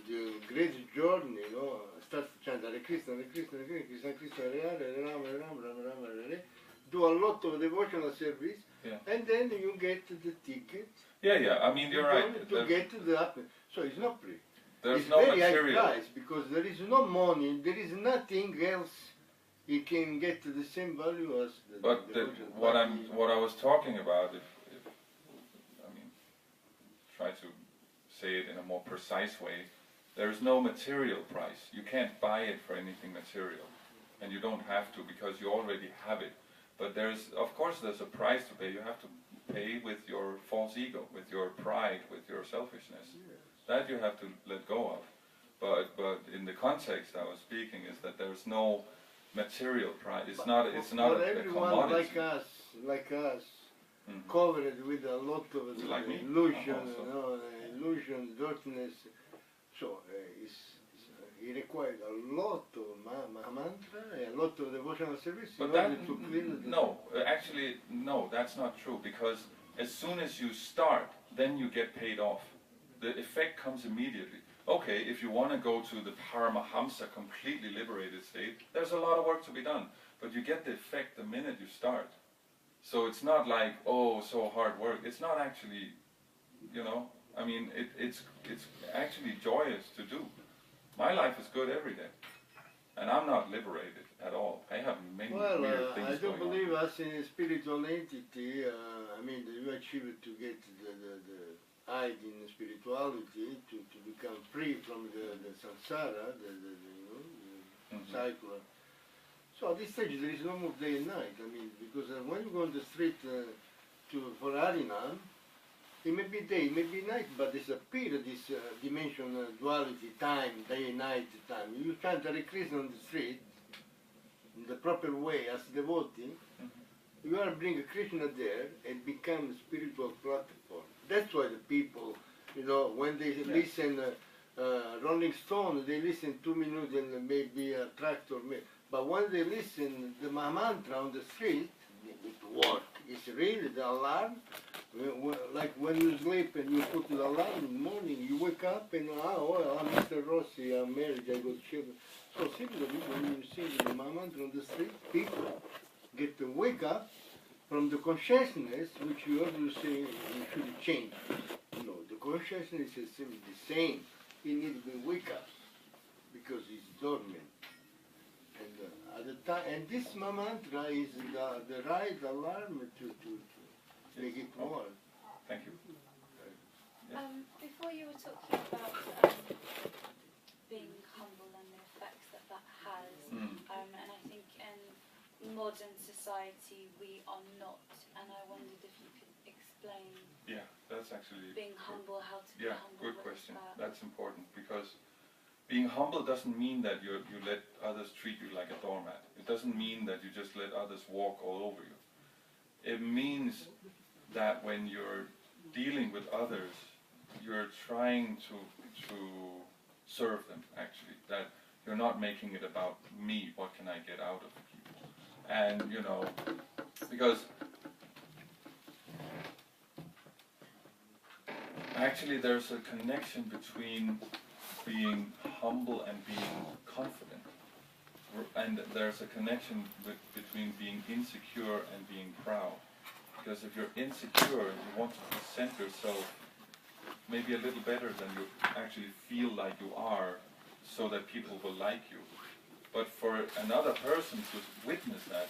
the great journey. You know, start to chant Hare Krishna, Hare Krishna, Hare Krishna, Krishna, Hare Hare, Hare Rama, Hare Rama, Rama Rama, Hare Hare. Do a lot of devotional service, and then you get the ticket. Yeah. I mean, you're right. To get to the happiness. So it's not free. There's it's no very material. high price because there is no money. There is nothing else. You can get the same value as the. But what I was talking about, if I mean, try to say it in a more precise way, there is no material price. You can't buy it for anything material, and you don't have to because you already have it. But of course there's a price to pay. You have to pay with your false ego, with your pride, with your selfishness. Yes. That you have to let go of. But in the context I was speaking is that there's no material price. It's not a everyone commodity. like us, covered with a lot of like illusion, illusion, darkness. So it required a lot of mantra, a lot of devotional service in order to clean the... Actually, that's not true, because as soon as you start, then you get paid off. The effect comes immediately. Okay, if you want to go to the Paramahamsa, completely liberated state, there's a lot of work to be done, but you get the effect the minute you start. So it's not like, oh, so hard work. It's not actually, I mean, it's actually joyous to do. My life is good every day, and I'm not liberated at all. I have many weird things I don't going believe on. as a spiritual entity. I mean, you achieve it to get the hide in spirituality to become free from the samsara, the cycle. So at this stage there is no more day and night. I mean, because when you go on the street for Harinam, it may be day, it may be night, but there's a period, this dimension, duality, time, day and night time. You chant Hare Krishna on the street, in the proper way as devotee, You want to bring Krishna there and become a spiritual platform. That's why the people, you know, when they listen Rolling Stone, they listen 2 minutes and maybe a tractor. But when they listen the mantra on the street, it works. It's really the alarm. Like when you sleep and you put the alarm in the morning, you wake up and, I'm Mr. Rossi, I'm married, I got children. So similarly, when you sing the mantra on the street, people get to wake up from the consciousness which you always say you should change. No, the consciousness is simply the same. It needs to be wake up because it's dormant. And at the time, and this mantra is the right alarm to make it work. Thank you. Before you were talking about being humble and the effects that that has, and I think in modern society we are not, and I wondered if you could explain. Yeah, that's actually being humble, how to be humble. Good question. That's important because being humble doesn't mean that you let others treat you like a doormat. It doesn't mean that you just let others walk all over you. It means that when you're dealing with others, you're trying to serve them, actually. That you're not making it about me, what can I get out of people. And, you know, because actually there's a connection between being humble and being confident. And there's a connection between being insecure and being proud. Because if you're insecure, you want to present yourself maybe a little better than you actually feel like you are, so that people will like you. But for another person to witness that,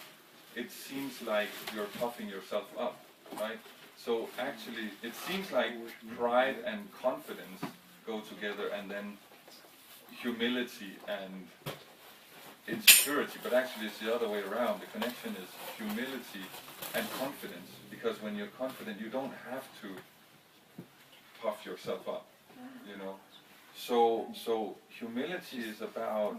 it seems like you're puffing yourself up, right? So actually, it seems like pride and confidence go together, and then humility and insecurity, but actually it's the other way around. The connection is humility and confidence, because when you're confident, you don't have to puff yourself up, you know. So humility is about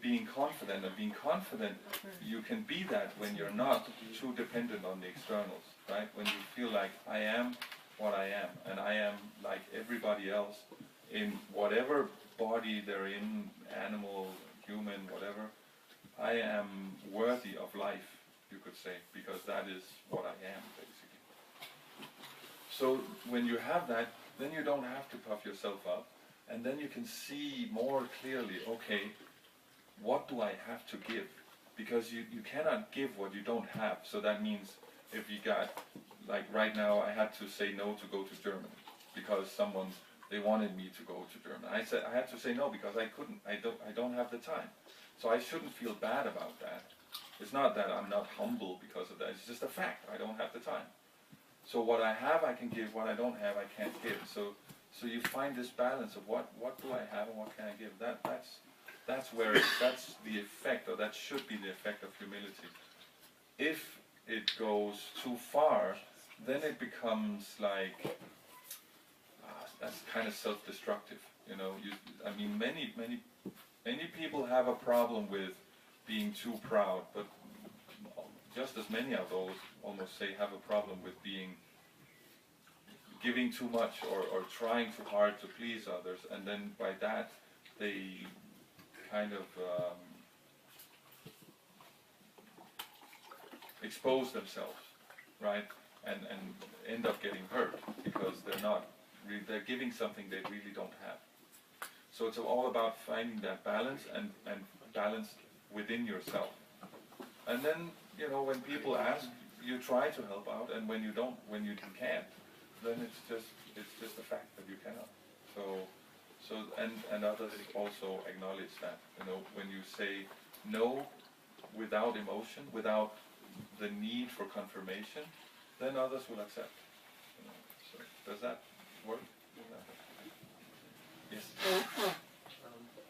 being confident, and being confident, you can be that when you're not too dependent on the externals, right? When you feel like I am what I am, and I am like everybody else in whatever body they're in, animal, human, whatever. I am worthy of life, you could say, because that is what I am, basically. So when you have that, then you don't have to puff yourself up, and then you can see more clearly, okay, what do I have to give? Because you cannot give what you don't have. So that means if you got, like right now, I had to say no to go to Germany because they wanted me to go to Germany. I said I had to say no because I couldn't. I don't have the time. So I shouldn't feel bad about that. It's not that I'm not humble because of that. It's just a fact. I don't have the time. So what I have, I can give. What I don't have, I can't give. So you find this balance of what do I have and what can I give. That's the effect, or that should be the effect of humility. If it goes too far, then it becomes like that's kind of self-destructive. You know, I mean, many people have a problem with being too proud, but just as many of those almost say have a problem with giving too much or trying too hard to please others, and then by that they kind of expose themselves, right, and end up getting hurt because they're giving something they really don't have. So it's all about finding that balance and balance within yourself. And then, you know, when people ask, you try to help out, and when you can't, then it's just a fact that you cannot. So and others also acknowledge that, you know, when you say no without emotion, without the need for confirmation, then others will accept. You know. So does that work? Yes.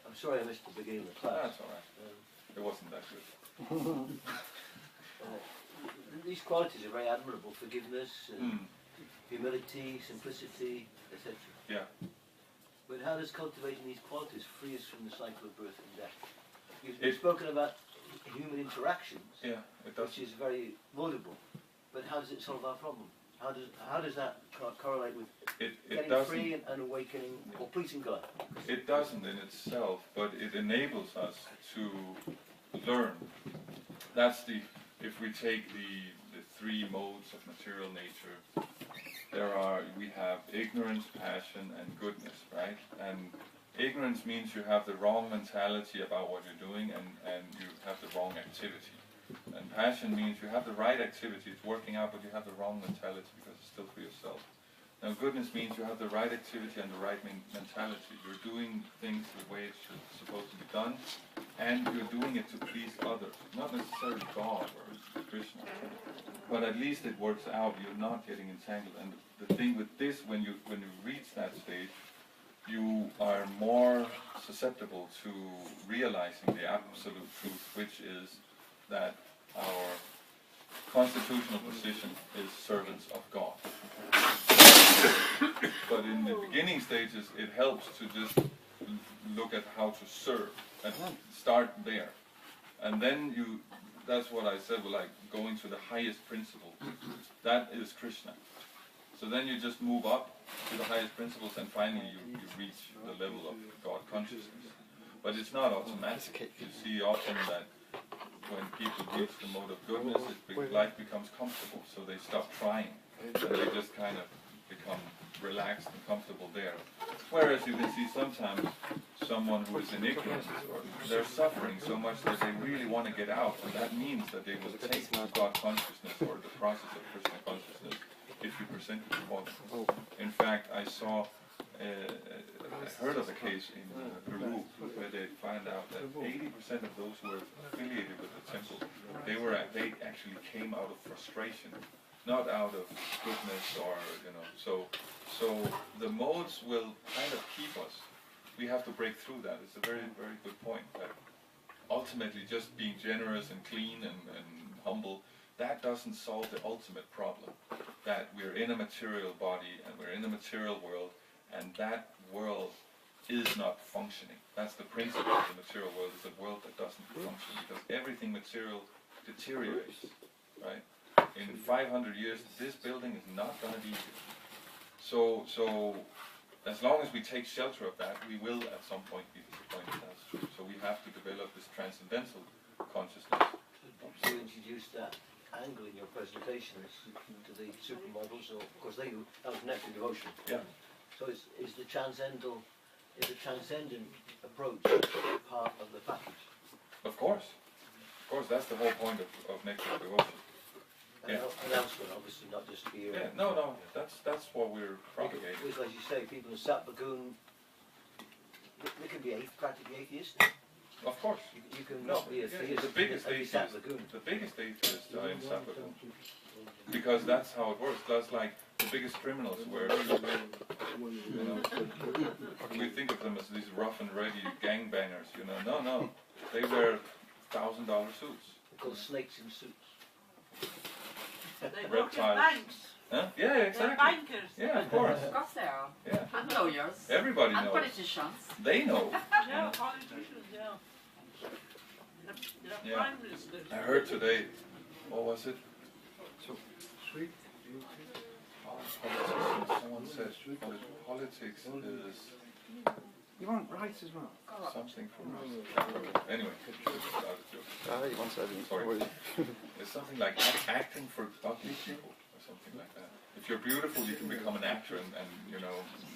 I'm sorry I missed the beginning of the class. That's all right. It wasn't that good. These qualities are very admirable: forgiveness, humility, simplicity, etc. Yeah. But how does cultivating these qualities free us from the cycle of birth and death? You've spoken about human interactions, Yeah, it does. which is very vulnerable. But how does it solve our problem? How does that correlate with It getting doesn't. free and awakening or pleasing God? It doesn't in itself, but it enables us to learn. That's if we take the three modes of material nature, we have ignorance, passion, and goodness, right? And ignorance means you have the wrong mentality about what you're doing, and you have the wrong activity. And passion means you have the right activity, it's working out, but you have the wrong mentality because it's still for yourself. Now goodness means you have the right activity and the right mentality. You're doing things the way it's supposed to be done, and you're doing it to please others. Not necessarily God or Krishna, but at least it works out. You're not getting entangled. And the thing with this, when you reach that stage, you are more susceptible to realizing the absolute truth, which is that our constitutional position is servants of God. But in the beginning stages, it helps to just look at how to serve and start there. And then that's what I said, like going to the highest principle. That is Krishna. So then you just move up to the highest principles, and finally you reach the level of God consciousness. But it's not automatic. You see often that when people reach the mode of goodness, life becomes comfortable, so they stop trying, and they just kind of become relaxed and comfortable there. Whereas you can see sometimes someone who is in ignorance, or they're suffering so much that they really want to get out, and that means that they will take God consciousness or the process of Krishna consciousness if you present it for them. In fact, I heard of a case in Peru where they found out that 80% of those who were affiliated with the temple, they actually came out of frustration, not out of goodness or So the modes will kind of keep us. We have to break through that. It's a very, very good point. That ultimately, just being generous and clean and humble, that doesn't solve the ultimate problem. That we're in a material body and we're in a material world, and that world is not functioning. That's the principle of the material world, is a world that doesn't function, because everything material deteriorates, right? In 500 years, this building is not going to be here. So as long as we take shelter of that, we will at some point be disappointed. That's true. So we have to develop this transcendental consciousness. You introduced that angle in your presentations to the supermodels, or of course that was connected devotion. Yeah. So is the transcendent approach part of the package? Of course, that's the whole point of nectar devotion. And elsewhere, obviously, not just here. Yeah, no, that's what we're propagating. Because, as you say, people in Satbagun, they can be practically atheistic. Of course. You can not be atheist. The biggest atheist are in Satbagun. Because that's how it works. That's like the biggest criminals were. We think of them as these rough and ready gangbangers. No, they wear $1,000 suits. They're called snakes in suits. They work in Reptiles. banks. Huh? Yeah, They're exactly. bankers. Yeah, of course. Of course they are. Yeah. And lawyers. Everybody And knows. politicians. They know. Yeah, politicians, yeah. They're Yeah. prime ministers. I heard today, what was it? Sweet. Politics. Someone said politics is You want rights as well? something from anyway, You want sorry. It's something like acting for ugly people or something like that. If you're beautiful, you can become an actor and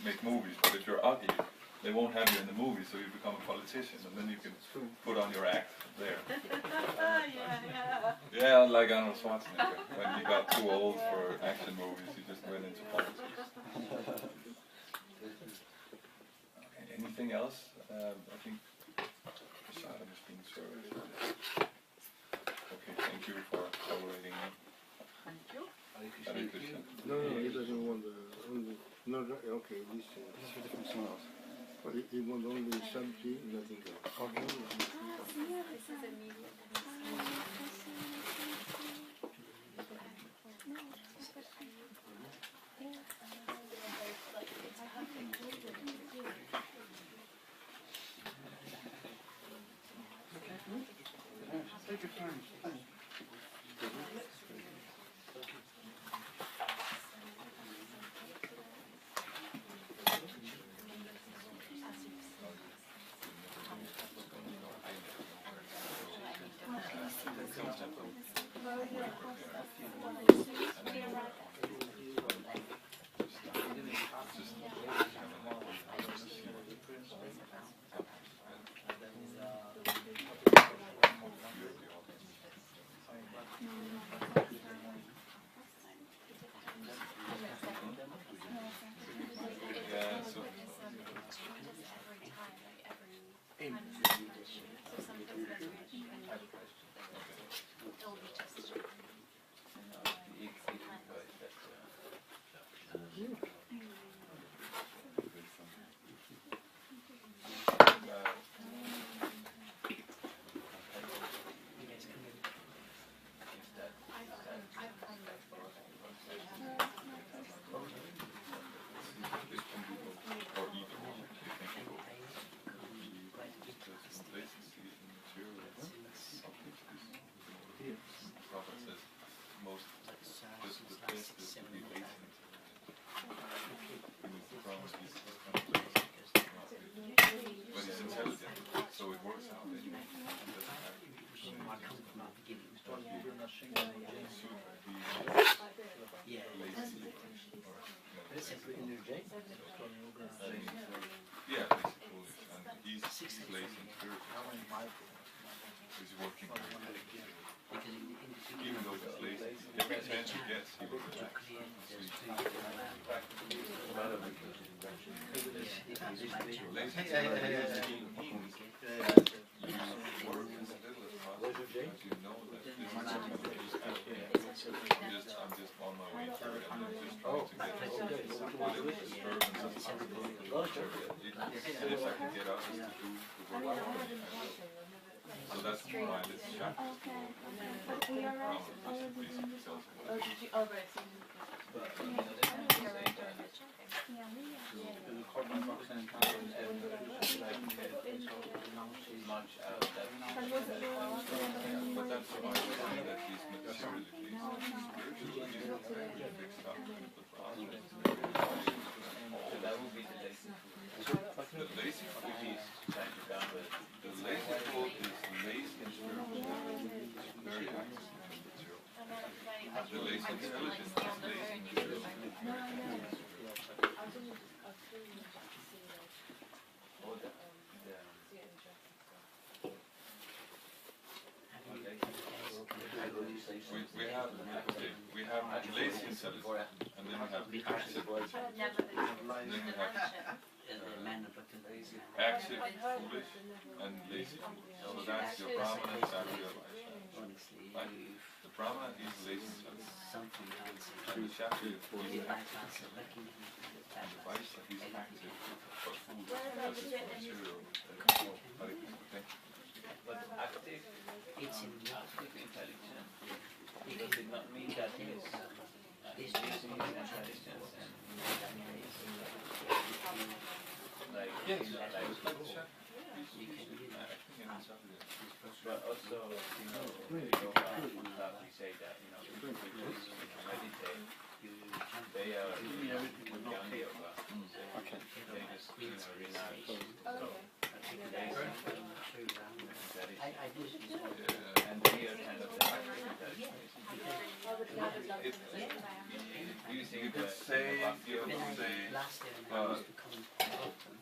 make movies. But if you're ugly, they won't have you in the movie, so you become a politician, and then you can put on your act there. Yeah, like Arnold Schwarzenegger. When he got too old for action movies, he just went into politics. Okay, anything else? I think Prasadam is being served. Okay, thank you for tolerating me. Thank you. Hare Krishna. No, he doesn't want the only. No, okay, this. This is a different someone else. He wants only something, nothing else. Okay. Take your time. Yeah, basically, and he's lazy spirit. He's working very hard. Even though he's lazy, every chance he gets, he will relax. Lazy spirit means that you work as little as possible because you know that this is something that is I'm just on my way through it and I'm just trying to get a little disturbance as possible. If I can get out to do the work for me. So that's why this chapter is but that's why I say that he's materially spiritually fixed up. That would be the lazy fool. The lazy fool is lazy and spiritual. Very active and material. The lazy intelligence is lazy and spiritual. We have lazy intelligence, and then we have active intelligence, and then we have active, foolish, and lazy. So that's your Brahmana and Kshatriya Vaishya. Right? The Brahmana is lazy intelligence, and the Kshatriya is active, and the Vaishya is active, but foolish, because it's material. But active, active intelligence, it did not mean that he is using his intelligence and like, Yes, but also, you know, that we say that, you know, people who meditate, they are young yoga, they just, you know, relax. So, and they are kind of the active intelligence. You could say,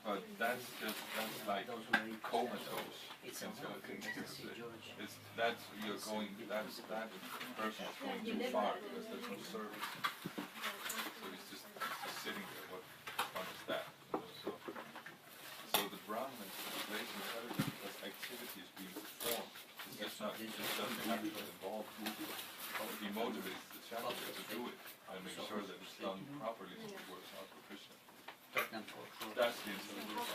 but that's like comatose intelligence. That person is going too far because there's no service. So he's just sitting there. What fun is that? So the Brahman is lazy intelligence because activity is being performed. It just doesn't have to get involved. He motivates the Kshatriya to do it and make sure that it's done properly so it works out for Krishna. That's the intelligence.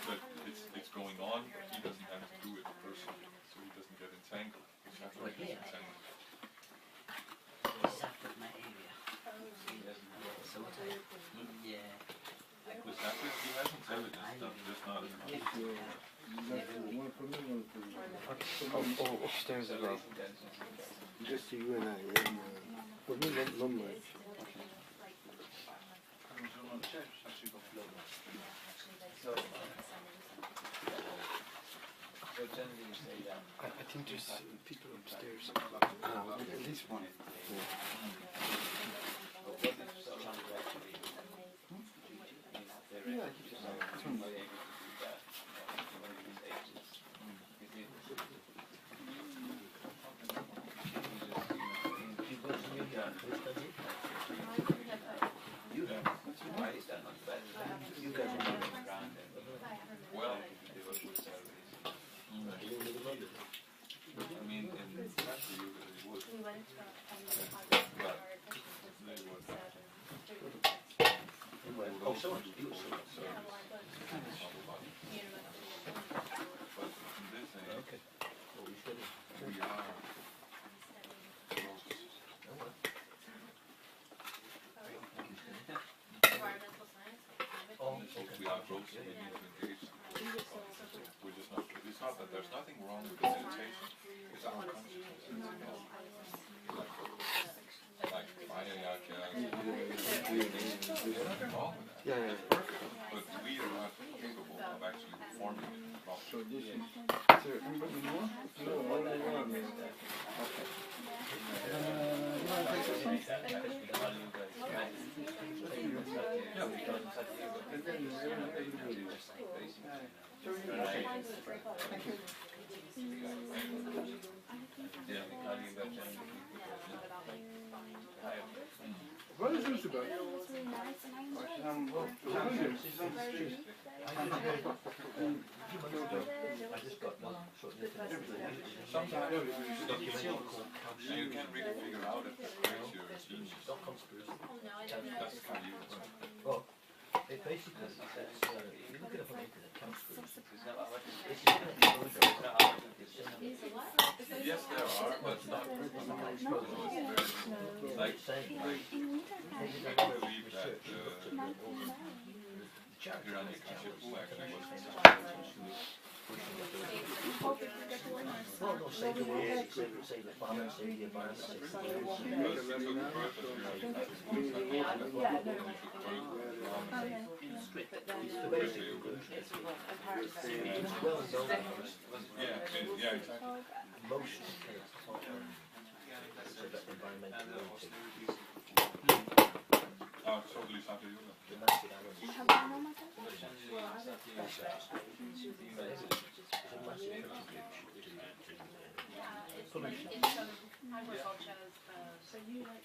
But it's going on, but he doesn't have to do it personally, so he doesn't get entangled. The Kshatriya gets entangled. The Kshatriya, he has entangled. just not enough. Oh, upstairs as well. Just you and I, and for me, not much. So generally you say that. I think there's people upstairs. At least one. Yeah, I think so. Well, I mean, in country you would. Oh, someone to do it. But in this age, Okay. Well, we should have. we are Oh, we are close to being engaged. We're just not. It's not that there's nothing wrong with the meditation. It's our consciousness. Like there's nothing wrong with that. Yeah, It's perfect. But we are not capable of actually performing it properly. So this is there anybody more? No, only one. Okay. You want to take this one? And then everybody. Thank you. What is this about? She's on the street. I just got one sort of Sometimes you can't really figure out if it creates your genius. not conspiracy. That's the kind of Well, it basically says, if you look it up on the internet, conspiracy. It's just yes, there are, but not like saying I believe that Hiranyakashipu actually was well, no, save the world, save the planet, save the environment, save the world. because he took the birth of Hiranyakashipu and he took birth of It's the basic conclusion. It's well known that yeah, exactly. most kind of environmental related, Totally something. domestic animals. So you like